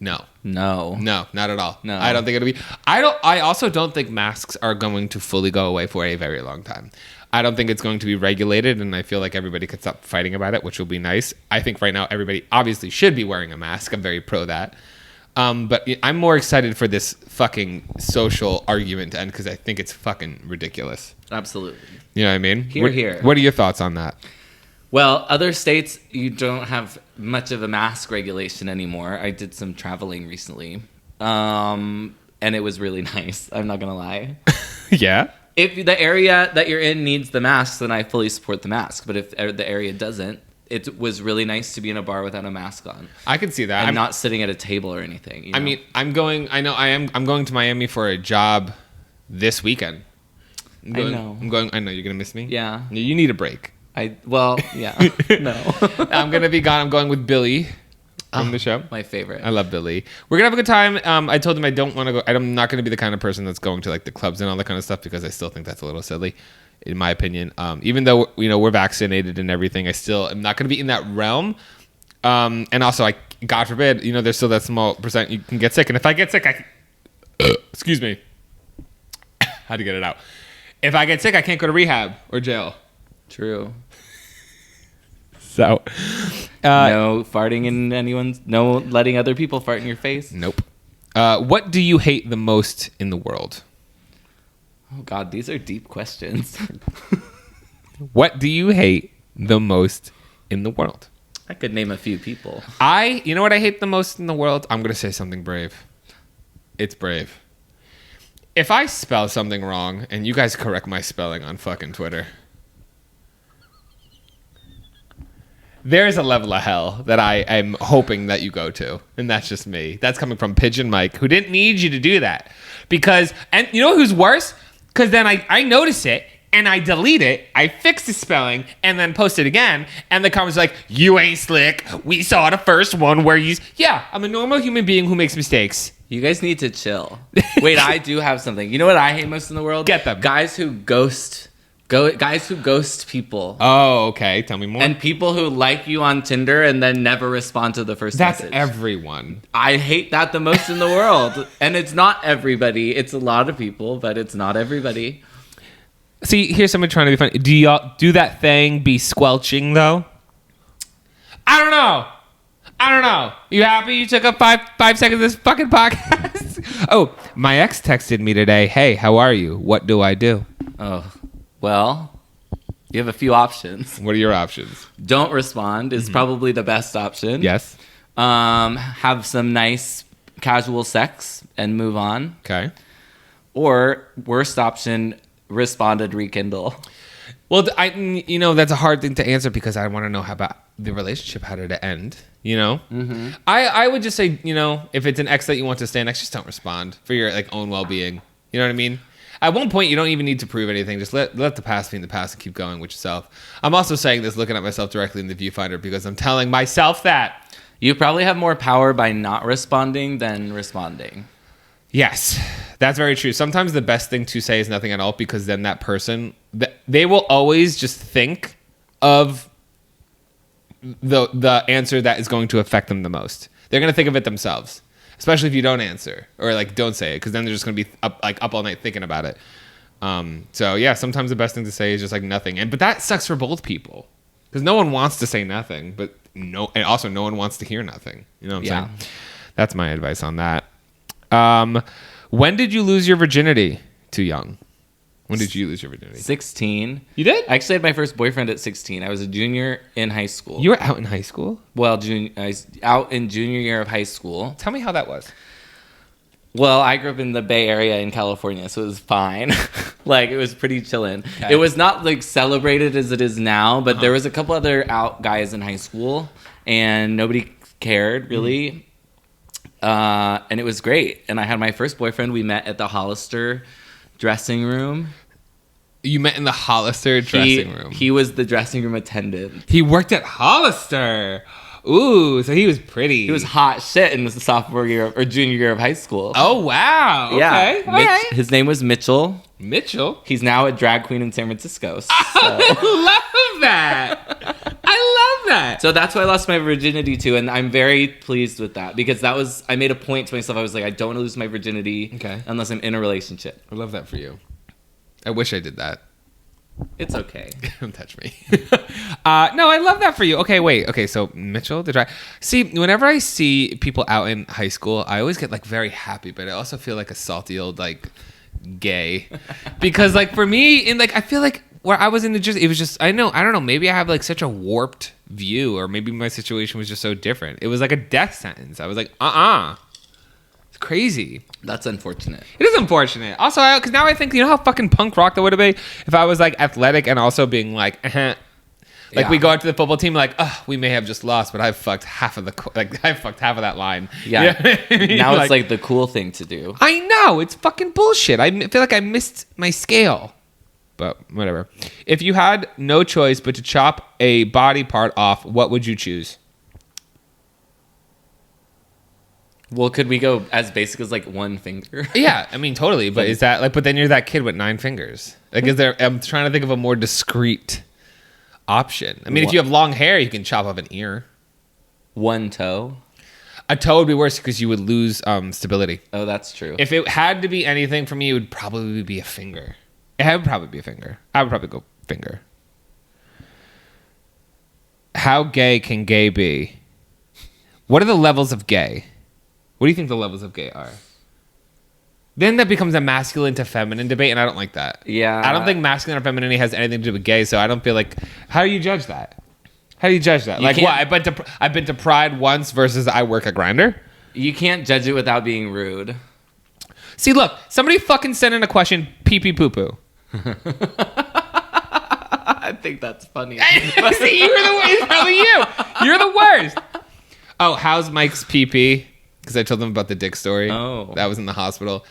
[SPEAKER 1] No, not at all.
[SPEAKER 2] No.
[SPEAKER 1] I don't think it'll be. I also don't think masks are going to fully go away for a very long time. I don't think it's going to be regulated, and I feel like everybody could stop fighting about it, which will be nice. I think right now everybody obviously should be wearing a mask. I'm very pro that. But I'm more excited for this fucking social argument to end because I think it's fucking ridiculous.
[SPEAKER 2] Absolutely.
[SPEAKER 1] You know what I mean?
[SPEAKER 2] Here.
[SPEAKER 1] What are your thoughts on that?
[SPEAKER 2] Well, other states, you don't have much of a mask regulation anymore. I did some traveling recently, and it was really nice. I'm not going to lie.
[SPEAKER 1] Yeah?
[SPEAKER 2] If the area that you're in needs the mask, then I fully support the mask. But if the area doesn't, it was really nice to be in a bar without a mask on.
[SPEAKER 1] I can see that.
[SPEAKER 2] And not sitting at a table or anything. You know?
[SPEAKER 1] I mean, I'm going to Miami for a job this weekend. I know you're going to miss me.
[SPEAKER 2] Yeah.
[SPEAKER 1] You need a break.
[SPEAKER 2] Yeah. No.
[SPEAKER 1] I'm going to be gone. I'm going with Billy from the show.
[SPEAKER 2] My favorite.
[SPEAKER 1] I love Billy. We're going to have a good time. I told him I don't want to go. I'm not going to be the kind of person that's going to like the clubs and all that kind of stuff because I still think that's a little silly, in my opinion. Even though, we're vaccinated and everything, I still am not going to be in that realm. And also, God forbid, there's still that small percent you can get sick. And if I get sick, excuse me. Had to get it out. If I get sick, I can't go to rehab or jail.
[SPEAKER 2] True.
[SPEAKER 1] So,
[SPEAKER 2] no farting in no letting other people fart in your face.
[SPEAKER 1] Nope. What do you hate the most in the world?
[SPEAKER 2] Oh God, these are deep questions.
[SPEAKER 1] What do you hate the most in the world?
[SPEAKER 2] I could name a few people.
[SPEAKER 1] You know what I hate the most in the world? I'm going to say something brave. It's brave. If I spell something wrong, and you guys correct my spelling on fucking Twitter, there's a level of hell that I am hoping that you go to. And that's just me. That's coming from Pigeon Mike, who didn't need you to do that. And you know who's worse? Because then I notice it, and I delete it, I fix the spelling, and then post it again, and the comments are like, you ain't slick, we saw the first one where yeah, I'm a normal human being who makes mistakes.
[SPEAKER 2] You guys need to chill. Wait, I do have something. You know what I hate most in the world?
[SPEAKER 1] Get them.
[SPEAKER 2] Guys who ghost Guys who ghost people.
[SPEAKER 1] Oh, okay. Tell me more.
[SPEAKER 2] And people who like you on Tinder and then never respond to the first
[SPEAKER 1] That's
[SPEAKER 2] message.
[SPEAKER 1] everyone.
[SPEAKER 2] I hate that the most in the world. And it's not everybody. It's a lot of people, but it's not everybody.
[SPEAKER 1] See, here's someone trying to be funny. Do y'all do that thing be squelching though? I don't know. You happy you took up five seconds of this fucking podcast? Oh, my ex texted me today. Hey, how are you? What do I do?
[SPEAKER 2] Oh, well, you have a few options.
[SPEAKER 1] What are your options?
[SPEAKER 2] Don't respond is probably the best option.
[SPEAKER 1] Yes.
[SPEAKER 2] Have some nice casual sex and move on.
[SPEAKER 1] Okay.
[SPEAKER 2] Or worst option, respond and rekindle.
[SPEAKER 1] Well, that's a hard thing to answer because I want to know how about the relationship. How did it end? Mm-hmm. I would just say, if it's an ex that you want to stay next, just don't respond for your own well-being. You know what I mean? At one point, you don't even need to prove anything. Just let the past be in the past and keep going with yourself. I'm also saying this looking at myself directly in the viewfinder because I'm telling myself that.
[SPEAKER 2] You probably have more power by not responding than responding.
[SPEAKER 1] Yes, that's very true. Sometimes the best thing to say is nothing at all because then that person, they will always just think of the answer that is going to affect them the most. They're going to think of it themselves, especially if you don't answer or don't say it because then they're just going to be up all night thinking about it. So yeah, sometimes the best thing to say is just nothing. But that sucks for both people because no one wants to say nothing, and also no one wants to hear nothing. You know what I'm saying? That's my advice on that. When did you lose your virginity? Too young. When did you lose your virginity?
[SPEAKER 2] 16.
[SPEAKER 1] You did?
[SPEAKER 2] I actually had my first boyfriend at 16. I was a junior in high school.
[SPEAKER 1] You were out in high school?
[SPEAKER 2] Well, I was out in junior year of high school.
[SPEAKER 1] Tell me how that was.
[SPEAKER 2] Well, I grew up in the Bay Area in California, so it was fine. It was pretty chillin'.
[SPEAKER 1] Okay.
[SPEAKER 2] It was not celebrated as it is now, but there was a couple other out guys in high school, and nobody cared really. And it was great. And I had my first boyfriend. We met at the Hollister dressing room.
[SPEAKER 1] You met in the Hollister dressing room.
[SPEAKER 2] He was the dressing room attendant.
[SPEAKER 1] He worked at Hollister. Ooh, so he was pretty.
[SPEAKER 2] He was hot shit in the sophomore year or junior year of high school.
[SPEAKER 1] Oh, wow. Okay.
[SPEAKER 2] Yeah. His name was Mitchell.
[SPEAKER 1] Mitchell?
[SPEAKER 2] He's now a drag queen in San Francisco. So.
[SPEAKER 1] I love that. I love that.
[SPEAKER 2] So that's why I lost my virginity to, and I'm very pleased with that because I made a point to myself. I was like, I don't want to lose my virginity unless I'm in a relationship.
[SPEAKER 1] I love that for you. I wish I did that.
[SPEAKER 2] It's okay.
[SPEAKER 1] Don't touch me. No, I love that for you. Okay, wait. Okay, so Mitchell, see, whenever I see people out in high school, I always get very happy, but I also feel like a salty old gay, because for me, I feel like where I was in it was just I don't know. Maybe I have such a warped view, or maybe my situation was just so different. It was like a death sentence. I was like, it's crazy.
[SPEAKER 2] That's unfortunate.
[SPEAKER 1] It is unfortunate. Also, because now I think, how fucking punk rock that would have been if I was athletic and also being we go out to the football team we may have just lost, but I've fucked half of that line.
[SPEAKER 2] Yeah.
[SPEAKER 1] You know?
[SPEAKER 2] Now it's the cool thing to do.
[SPEAKER 1] I know it's fucking bullshit. I feel like I missed my scale, but whatever. If you had no choice but to chop a body part off, what would you choose?
[SPEAKER 2] Well, could we go as basic as one finger?
[SPEAKER 1] Yeah, I mean totally. But is that but then you're that kid with 9 fingers. Is there? I'm trying to think of a more discreet option. I mean, if you have long hair, you can chop off an ear.
[SPEAKER 2] One toe.
[SPEAKER 1] A toe would be worse because you would lose stability.
[SPEAKER 2] Oh, that's true.
[SPEAKER 1] If it had to be anything for me, it would probably be a finger. It would probably be a finger. I would probably go finger. How gay can gay be? What are the levels of gay? What do you think the levels of gay are? Then that becomes a masculine to feminine debate, and I don't like that.
[SPEAKER 2] Yeah.
[SPEAKER 1] I don't think masculine or femininity has anything to do with gay, so I don't feel like... How do you judge that? How do you judge that? What? I've been to Pride once versus I work at Grindr?
[SPEAKER 2] You can't judge it without being rude.
[SPEAKER 1] See, look, somebody fucking sent in a question, pee-pee poo-poo.
[SPEAKER 2] I think that's funny.
[SPEAKER 1] See, you're the worst. It's probably you. You're the worst. Oh, how's Mike's pee-pee? Because I told them about the dick story.
[SPEAKER 2] Oh.
[SPEAKER 1] That was in the hospital.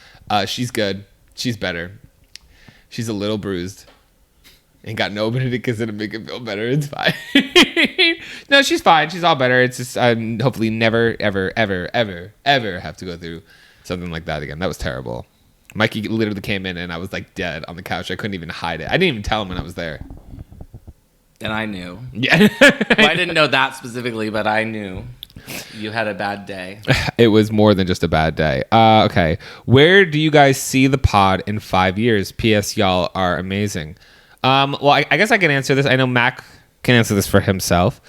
[SPEAKER 1] She's good. She's better. She's a little bruised. Ain't got nobody to kiss it to make it feel better. It's fine. No, she's fine. She's all better. It's just hopefully never, ever, ever, ever, ever have to go through something like that again. That was terrible. Mikey literally came in and I was like dead on the couch. I couldn't even hide it. I didn't even tell him when I was there.
[SPEAKER 2] And I knew.
[SPEAKER 1] Yeah.
[SPEAKER 2] Well, I didn't know that specifically, but I knew you had a bad day.
[SPEAKER 1] It was more than just a bad day. Okay. Where do you guys see the pod in 5 years? P.S. Y'all are amazing. Well, I guess I can answer this. I know Mac can answer this for himself.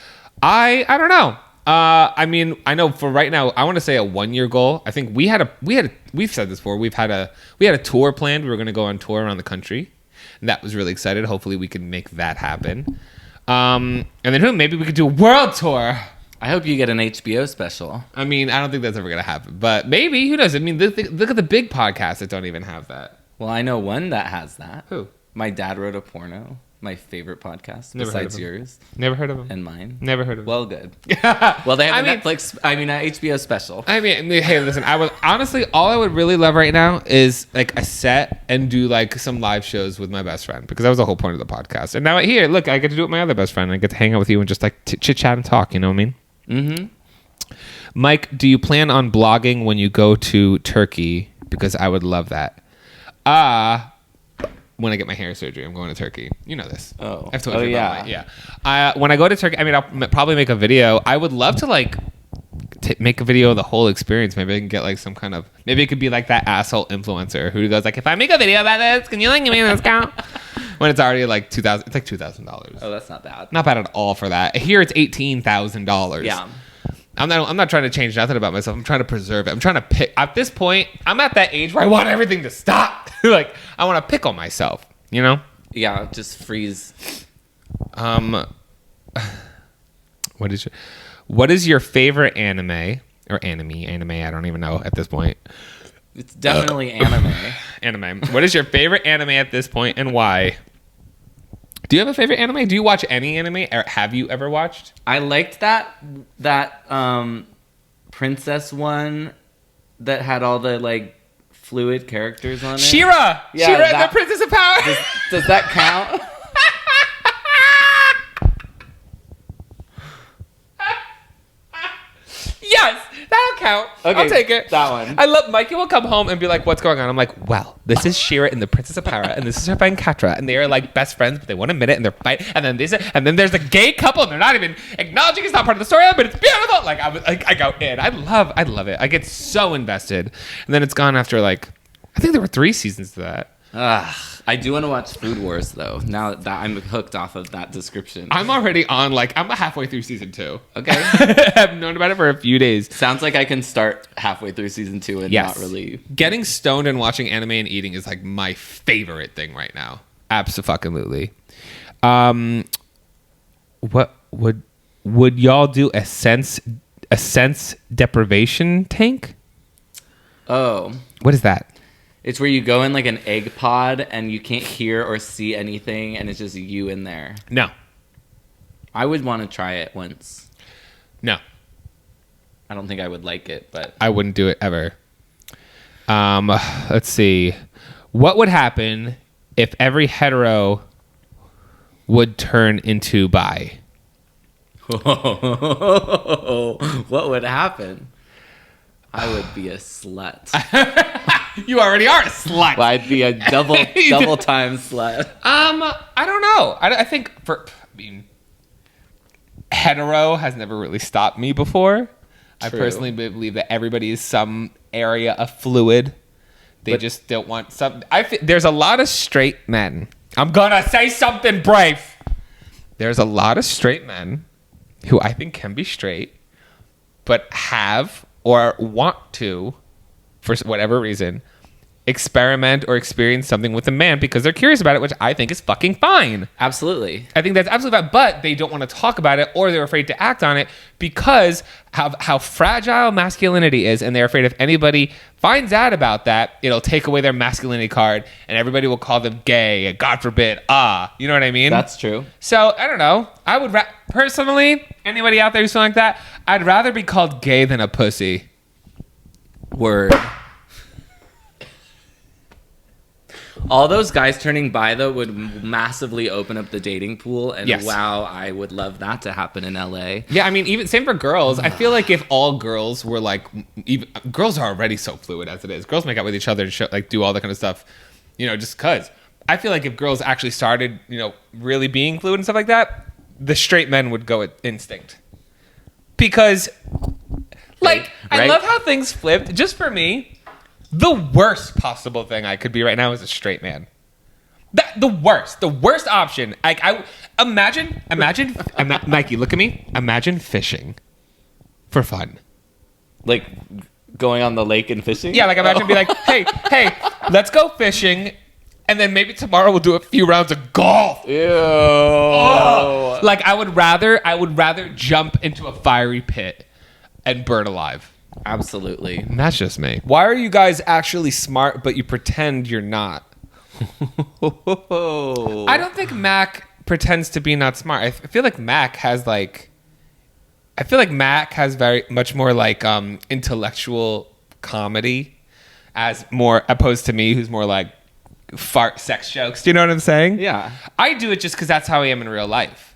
[SPEAKER 1] I don't know. I mean, I know for right now, I want to say a 1 year goal. I think we've said this before. We had a tour planned. We were going to go on tour around the country, and that was really excited. Hopefully, we can make that happen. And then maybe we could do a world tour.
[SPEAKER 2] I hope you get an HBO special.
[SPEAKER 1] I mean, I don't think that's ever going to happen, but maybe. Who knows? I mean, look at the big podcasts that don't even have that.
[SPEAKER 2] Well, I know one that has that.
[SPEAKER 1] Who?
[SPEAKER 2] My Dad Wrote a Porno. My favorite podcast,
[SPEAKER 1] Never heard of
[SPEAKER 2] besides
[SPEAKER 1] him.
[SPEAKER 2] yours
[SPEAKER 1] Never heard of him.
[SPEAKER 2] and mine.
[SPEAKER 1] Never heard of him.
[SPEAKER 2] Well, good. Well, they have HBO special.
[SPEAKER 1] I mean, hey, listen. I would honestly, all I would really love right now is like a set and do like some live shows with my best friend, because that was the whole point of the podcast. And now here, look, I get to do it with my other best friend. I get to hang out with you and just like chit chat and talk. You know what I mean?
[SPEAKER 2] Mm-hmm.
[SPEAKER 1] Mike, do you plan on blogging when you go to Turkey? Because I would love that. When I get my hair surgery, I'm going to Turkey. You know this.
[SPEAKER 2] Oh.
[SPEAKER 1] I've told you
[SPEAKER 2] yeah.
[SPEAKER 1] about yeah. When I go to Turkey, I mean, I'll probably make a video. I would love to like make a video of the whole experience. Maybe I can get like some kind of, maybe it could be like that asshole influencer who goes like, if I make a video about this, can you like give me a discount? When it's already like $2,000, it's like $2,000.
[SPEAKER 2] Oh, that's not bad.
[SPEAKER 1] Not bad at all for that. Here it's $18,000.
[SPEAKER 2] Yeah.
[SPEAKER 1] I'm not trying to change nothing about myself. I'm trying to preserve it. I'm trying to pick. At this point, I'm at that age where I want everything to stop. Like, I want to pick on myself, you know?
[SPEAKER 2] Yeah, just freeze.
[SPEAKER 1] What is your favorite anime or anime? I don't even know at this point.
[SPEAKER 2] It's definitely anime.
[SPEAKER 1] Anime. What is your favorite anime at this point and why? Do you have a favorite anime? Do you watch any anime? Or have you ever watched?
[SPEAKER 2] I liked that princess one that had all the like fluid characters on it.
[SPEAKER 1] Shira!
[SPEAKER 2] Yeah,
[SPEAKER 1] Shira,
[SPEAKER 2] that-
[SPEAKER 1] the Princess of Power!
[SPEAKER 2] Does that count?
[SPEAKER 1] Yes! That'll count.
[SPEAKER 2] Okay,
[SPEAKER 1] I'll take it.
[SPEAKER 2] that one.
[SPEAKER 1] I love Mikey will come home and be like, what's going on? I'm like, well, this is Shira and the Princess of Power, and this is her friend Katra, and they are like best friends, but they won't admit it, and they're fighting, and then there's a gay couple, and they're not even acknowledging it's not part of the story, but it's beautiful. Like I go in. I love it. I get so invested. And then it's gone after like, I think there were 3 seasons to that.
[SPEAKER 2] I do want to watch Food Wars though. Now that I'm hooked off of that description.
[SPEAKER 1] I'm already on I'm halfway through season 2.
[SPEAKER 2] Okay.
[SPEAKER 1] I've known about it for a few days.
[SPEAKER 2] Sounds like I can start halfway through season 2 and
[SPEAKER 1] Yes.
[SPEAKER 2] not really.
[SPEAKER 1] Getting stoned and watching anime and eating is like my favorite thing right now. Abso-fucking-lutely. What would y'all do a sense deprivation tank?
[SPEAKER 2] Oh.
[SPEAKER 1] What is that?
[SPEAKER 2] It's where you go in like an egg pod and you can't hear or see anything and it's just you in there.
[SPEAKER 1] No.
[SPEAKER 2] I would want to try it once.
[SPEAKER 1] No.
[SPEAKER 2] I don't think I would like it, but
[SPEAKER 1] I wouldn't do it ever. Let's see. What would happen if every hetero would turn into bi?
[SPEAKER 2] what would happen? I would be a slut.
[SPEAKER 1] You already are a slut.
[SPEAKER 2] Well, I'd be a double time slut.
[SPEAKER 1] I don't know. I think hetero has never really stopped me before. I
[SPEAKER 2] True.
[SPEAKER 1] personally believe that everybody is some area of fluid. They just don't want some. There's a lot of straight men. I'm gonna say something brave. There's a lot of straight men who I think can be straight, but have or want to, for whatever reason, experiment or experience something with a man because they're curious about it, which I think is fucking fine.
[SPEAKER 2] Absolutely.
[SPEAKER 1] I think that's absolutely fine, but they don't want to talk about it or they're afraid to act on it because of how fragile masculinity is, and they're afraid if anybody finds out about that, it'll take away their masculinity card and everybody will call them gay, God forbid, you know what I mean?
[SPEAKER 2] That's true.
[SPEAKER 1] So, I don't know. I would, personally, anybody out there who's feeling like that, I'd rather be called gay than a pussy.
[SPEAKER 2] Word. All those guys turning bi though would massively open up the dating pool, and
[SPEAKER 1] Yes.
[SPEAKER 2] wow, I would love that to happen in LA.
[SPEAKER 1] Yeah, I mean, even same for girls. I feel like if all girls were like, even girls are already so fluid as it is. Girls make out with each other and like do all that kind of stuff, just cause. I feel like if girls actually started, really being fluid and stuff like that, the straight men would go at instinct. Because, like, I
[SPEAKER 2] Right.
[SPEAKER 1] love how things flipped. Just for me, the worst possible thing I could be right now is a straight man. The worst option. I imagine, Mikey, look at me. Imagine fishing for fun.
[SPEAKER 2] Like going on the lake and fishing.
[SPEAKER 1] Yeah, like imagine be like, hey, let's go fishing, and then maybe tomorrow we'll do a few rounds of golf.
[SPEAKER 2] Ew.
[SPEAKER 1] Oh. Like I would rather jump into a fiery pit and burn alive.
[SPEAKER 2] Absolutely.
[SPEAKER 1] And that's just me. Why are you guys actually smart, but you pretend you're not? I don't think Mac pretends to be not smart. I feel like Mac has very much more like intellectual comedy as more opposed to me, who's more like fart sex jokes. Do you know what I'm saying?
[SPEAKER 2] Yeah.
[SPEAKER 1] I do it just because that's how I am in real life.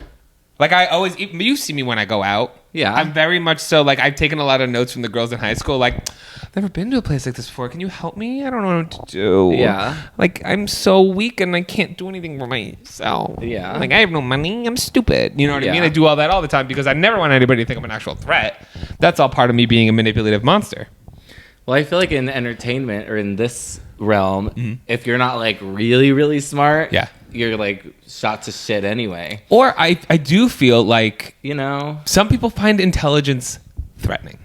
[SPEAKER 1] Like I always, you see me when I go out.
[SPEAKER 2] Yeah.
[SPEAKER 1] I'm very much so like I've taken a lot of notes from the girls in high school. Like, I've never been to a place like this before. Can you help me? I don't know what to do.
[SPEAKER 2] Yeah.
[SPEAKER 1] Like I'm so weak and I can't do anything for myself.
[SPEAKER 2] Yeah.
[SPEAKER 1] Like I have no money. I'm stupid. You know what I mean?
[SPEAKER 2] Yeah.
[SPEAKER 1] I do all that all the time because I never want anybody to think I'm an actual threat. That's all part of me being a manipulative monster.
[SPEAKER 2] Well, I feel like in entertainment or in this realm, if you're not like really, really smart,
[SPEAKER 1] Yeah.
[SPEAKER 2] you're like shot to shit anyway.
[SPEAKER 1] Or I do feel like some people find intelligence threatening.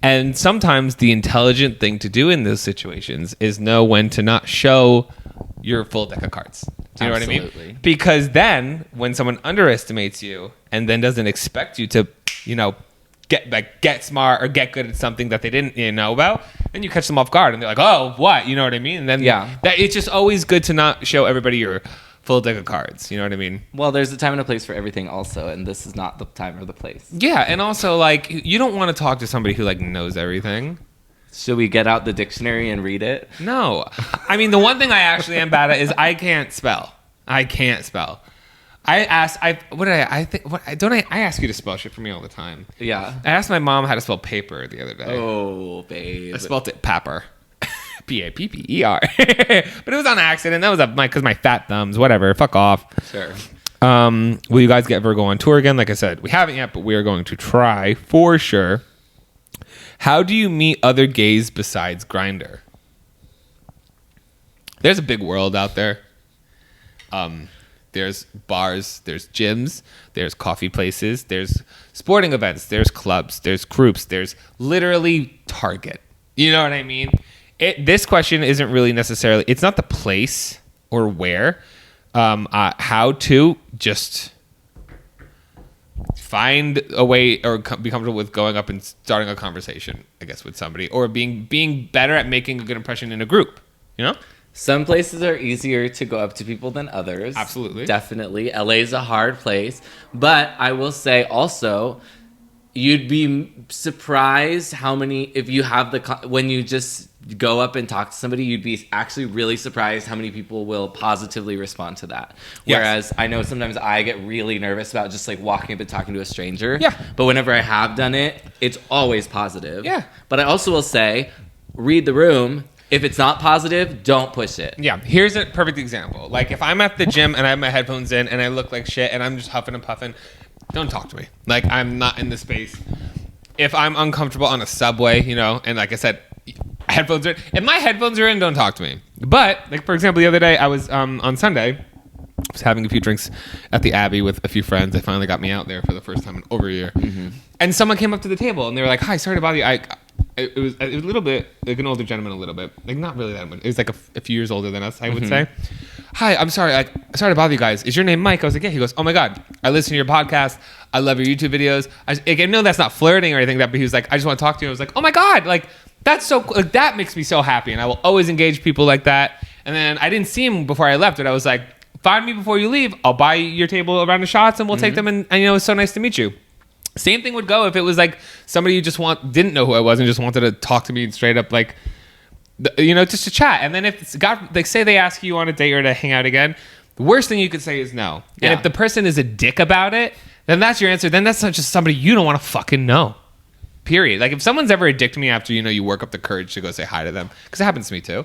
[SPEAKER 1] And sometimes the intelligent thing to do in those situations is know when to not show your full deck of cards. Do you know what I
[SPEAKER 2] Absolutely.
[SPEAKER 1] mean? Because then when someone underestimates you and then doesn't expect you to, get smart or get good at something that they didn't know about, then you catch them off guard and they're like, oh, what? You know what I mean? And then it's just always good to not show everybody your full deck of cards. You know what I mean?
[SPEAKER 2] Well, there's a time and a place for everything also, and this is not the time or the place.
[SPEAKER 1] Yeah, and also like you don't want to talk to somebody who like knows everything.
[SPEAKER 2] Should we get out the dictionary and read it?
[SPEAKER 1] No. I mean, the one thing I actually am bad at is I can't spell. I ask you to spell shit for me all the time.
[SPEAKER 2] Yeah.
[SPEAKER 1] I asked my mom how to spell paper the other day.
[SPEAKER 2] Oh, babe.
[SPEAKER 1] I spelled it papper. Papper. But it was on accident. That was because my fat thumbs. Whatever. Fuck off.
[SPEAKER 2] Sure.
[SPEAKER 1] Will you guys get Virgo on tour again? Like I said, we haven't yet, but we are going to try for sure. How do you meet other gays besides Grindr? There's a big world out there. There's bars, there's gyms, there's coffee places, there's sporting events, there's clubs, there's groups, there's literally Target. You know what I mean? This question isn't really necessarily, it's not the place or where. How to just find a way or be comfortable with going up and starting a conversation, I guess, with somebody, or being better at making a good impression in a group,
[SPEAKER 2] Some places are easier to go up to people than others.
[SPEAKER 1] Absolutely.
[SPEAKER 2] Definitely. LA's a hard place. But I will say also, you'd be surprised how many, if you have when you just go up and talk to somebody, you'd be actually really surprised how many people will positively respond to that.
[SPEAKER 1] Yes.
[SPEAKER 2] Whereas I know sometimes I get really nervous about just like walking up and talking to a stranger.
[SPEAKER 1] Yeah.
[SPEAKER 2] But whenever I have done it, it's always positive.
[SPEAKER 1] Yeah.
[SPEAKER 2] But I also will say, read the room. If it's not positive, don't push it.
[SPEAKER 1] Yeah, here's a perfect example. Like if I'm at the gym and I have my headphones in and I look like shit and I'm just huffing and puffing, don't talk to me. Like I'm not in the space. If I'm uncomfortable on a subway, and like I said, headphones are. If my headphones are in, don't talk to me. But like for example, the other day I was on Sunday, I was having a few drinks at the Abbey with a few friends. They finally got me out there for the first time in over a year. Mm-hmm. And someone came up to the table and they were like, "Hi, sorry to bother you." It was a little bit like an older gentleman, a little bit like not really that much. It was like a few years older than us, I would say. "Hi, I'm sorry. Sorry to bother you guys. Is your name Mike?" I was like, "Yeah." He goes, "Oh my god, I listen to your podcast. I love your YouTube videos." I know that's not flirting or anything. But he was like, "I just want to talk to you." I was like, "Oh my god, like that's so like that makes me so happy." And I will always engage people like that. And then I didn't see him before I left, but I was like, "Find me before you leave. I'll buy your table a round of shots and we'll take them." And it's so nice to meet you. Same thing would go if it was like somebody you just didn't know who I was and just wanted to talk to me straight up. Like just to chat. And then if it's say they ask you on a date or to hang out again, the worst thing you could say is no. And if the person is a dick about it, then that's your answer. Then that's not just somebody you don't want to fucking know. Period. Like if someone's ever a dick to me after you work up the courage to go say hi to them, because it happens to me too.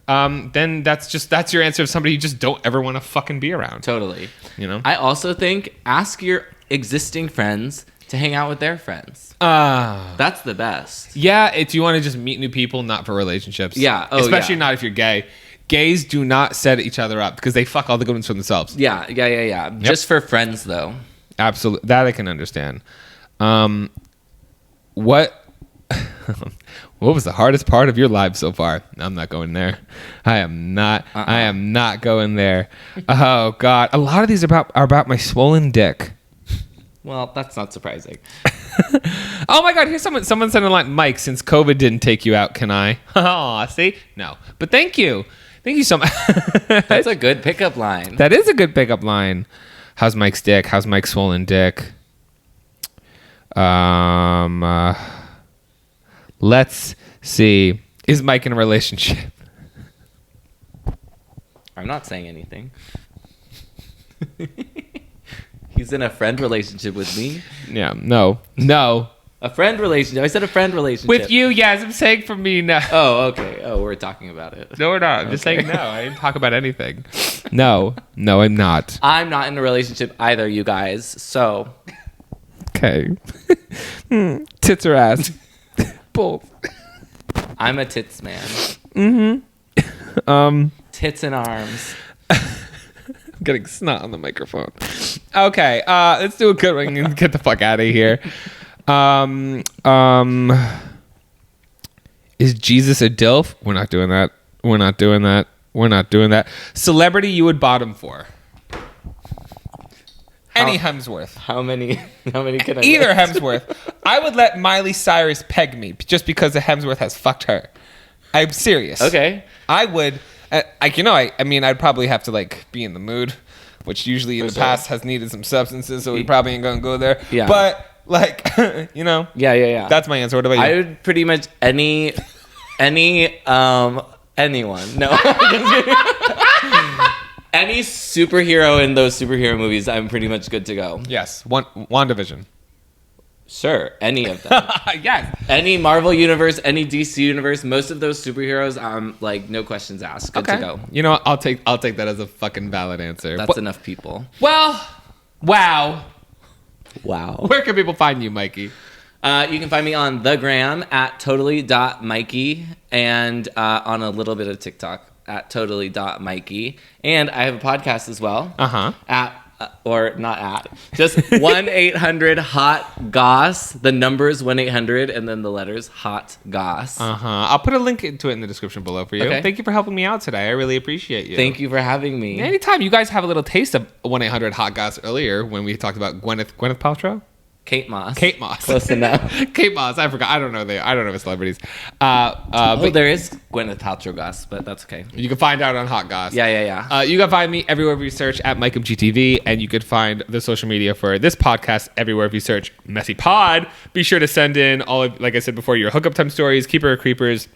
[SPEAKER 1] Then that's your answer of somebody you just don't ever want to fucking be around.
[SPEAKER 2] Totally. I also think ask your existing friends to hang out with their friends. That's the best.
[SPEAKER 1] Yeah, if you want to just meet new people, not for relationships.
[SPEAKER 2] Yeah.
[SPEAKER 1] Especially not if you're gay. Gays do not set each other up because they fuck all the good ones for themselves.
[SPEAKER 2] Yeah. Yep. Just for friends, though.
[SPEAKER 1] Absolutely. That I can understand. What was the hardest part of your life so far? I'm not going there. I am not going there. Oh, God. A lot of these are about my swollen dick.
[SPEAKER 2] Well, that's not surprising.
[SPEAKER 1] Oh my God! Here's someone sent a line. Mike, since COVID didn't take you out, can I? Oh, see, no, but thank you so much.
[SPEAKER 2] That's a good pickup line.
[SPEAKER 1] That is a good pickup line. How's Mike's dick? How's Mike's swollen dick? Let's see. Is Mike in a relationship?
[SPEAKER 2] I'm not saying anything. He's in a friend relationship with me.
[SPEAKER 1] Yeah, no.
[SPEAKER 2] A friend relationship. I said a friend relationship.
[SPEAKER 1] With you, yes. I'm saying for me, no.
[SPEAKER 2] Oh, okay. Oh, we're talking about it.
[SPEAKER 1] No, we're not. I'm just saying no. I didn't talk about anything. No, I'm not.
[SPEAKER 2] I'm not in a relationship either, you guys. So.
[SPEAKER 1] Okay. Tits or ass? Both.
[SPEAKER 2] I'm a tits man.
[SPEAKER 1] Mm-hmm.
[SPEAKER 2] Tits and arms.
[SPEAKER 1] I'm getting snot on the microphone. Okay, let's do a good one and get the fuck out of here. Is Jesus a DILF? We're not doing that. Celebrity you would bottom for? Any Hemsworth.
[SPEAKER 2] How many can I
[SPEAKER 1] Either
[SPEAKER 2] list?
[SPEAKER 1] Hemsworth. I would let Miley Cyrus peg me just because the Hemsworth has fucked her. I'm serious.
[SPEAKER 2] Okay.
[SPEAKER 1] I would, I'd probably have to be in the mood, which usually in the past has needed some substances, so we probably ain't gonna go there.
[SPEAKER 2] Yeah.
[SPEAKER 1] But
[SPEAKER 2] Yeah.
[SPEAKER 1] That's my answer. What about you?
[SPEAKER 2] I would pretty much anyone. No. Any superhero in those superhero movies, I'm pretty much good to go.
[SPEAKER 1] Yes. WandaVision.
[SPEAKER 2] Sure, any of them.
[SPEAKER 1] Yes.
[SPEAKER 2] Any Marvel universe, any DC universe, most of those superheroes, no questions asked. Good to go.
[SPEAKER 1] You know what? I'll take that as a fucking valid answer.
[SPEAKER 2] That's enough people.
[SPEAKER 1] Well, wow.
[SPEAKER 2] Wow.
[SPEAKER 1] Where can people find you, Mikey?
[SPEAKER 2] You can find me on the gram at totally.mikey and on a little bit of TikTok at totally.mikey. And I have a podcast as well. Just 1-800-HOT-GOSS. The number's 1-800 and then the letters HOT-GOSS.
[SPEAKER 1] I'll put a link to it in the description below for you.
[SPEAKER 2] Okay.
[SPEAKER 1] Thank you for helping me out today. I really appreciate you.
[SPEAKER 2] Thank you for having me.
[SPEAKER 1] Anytime. You guys have a little taste of 1-800-HOT-GOSS earlier when we talked about Gwyneth Paltrow.
[SPEAKER 2] Kate Moss.
[SPEAKER 1] Close enough. Kate Moss. I forgot. I don't know the celebrities.
[SPEAKER 2] But there is Gwyneth Paltrow Goss, but that's okay.
[SPEAKER 1] You can find out on Hot Goss.
[SPEAKER 2] Yeah.
[SPEAKER 1] You can find me everywhere if you search at MikeMGTV, and you could find the social media for this podcast everywhere if you search MessyPod. Be sure to send in all of, like I said before, your hookup time stories, keeper or creepers,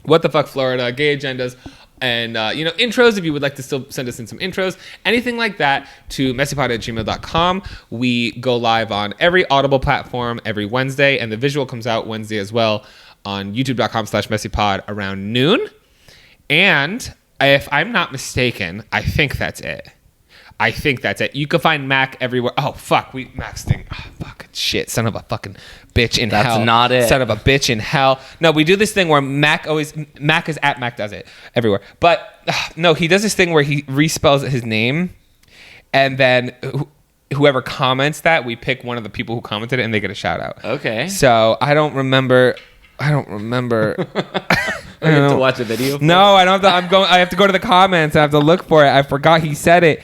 [SPEAKER 1] what the fuck Florida, gay agendas, and intros if you would like to still send us in some intros, anything like that, to messypod@gmail.com. We go live on every Audible platform every Wednesday, and the visual comes out Wednesday as well on youtube.com/messypod around noon. And if I'm not mistaken, I think that's it. You can find Mac everywhere. Oh, fuck. Mac's thing. Oh, fucking shit. Son of a fucking bitch in hell.
[SPEAKER 2] That's not it.
[SPEAKER 1] Son of a bitch in hell. No, we do this thing where Mac is at Mac does it everywhere. But no, he does this thing where he respells his name, and then whoever comments that, we pick one of the people who commented it, and they get a shout out.
[SPEAKER 2] Okay.
[SPEAKER 1] So I don't remember.
[SPEAKER 2] I have to watch a video.
[SPEAKER 1] No, I don't have to. I have to go to the comments. I have to look for it. I forgot he said it.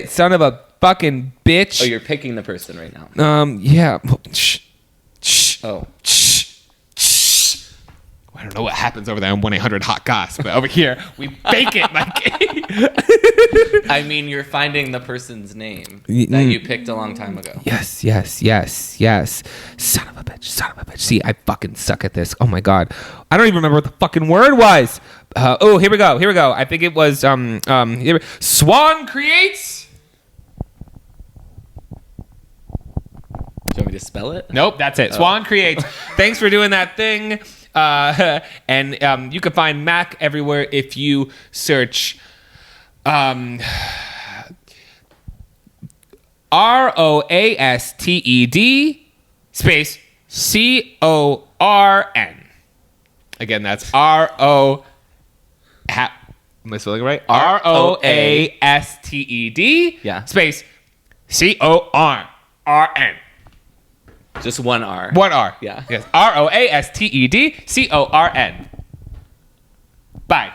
[SPEAKER 1] Son of a fucking bitch.
[SPEAKER 2] Oh, you're picking the person right now.
[SPEAKER 1] Yeah.
[SPEAKER 2] Oh.
[SPEAKER 1] Wow. I don't know what happens over there on 1-800-HOT-GOSS, but over here, we bake it like...
[SPEAKER 2] I mean, you're finding the person's name that you picked a long time ago.
[SPEAKER 1] Yes. Son of a bitch. See, I fucking suck at this. Oh my God. I don't even remember what the fucking word was. Here we go. I think it was, Swan Creates...
[SPEAKER 2] Do you want me to spell it?
[SPEAKER 1] Nope, that's it. Swan Creates. Thanks for doing that thing. And you can find Mac everywhere if you search ROASTED space CORN. Again, that's am I spelling it right? ROASTED space CORN.
[SPEAKER 2] Just one R.
[SPEAKER 1] One R.
[SPEAKER 2] Yeah.
[SPEAKER 1] Yes. ROASTED CORN. Bye.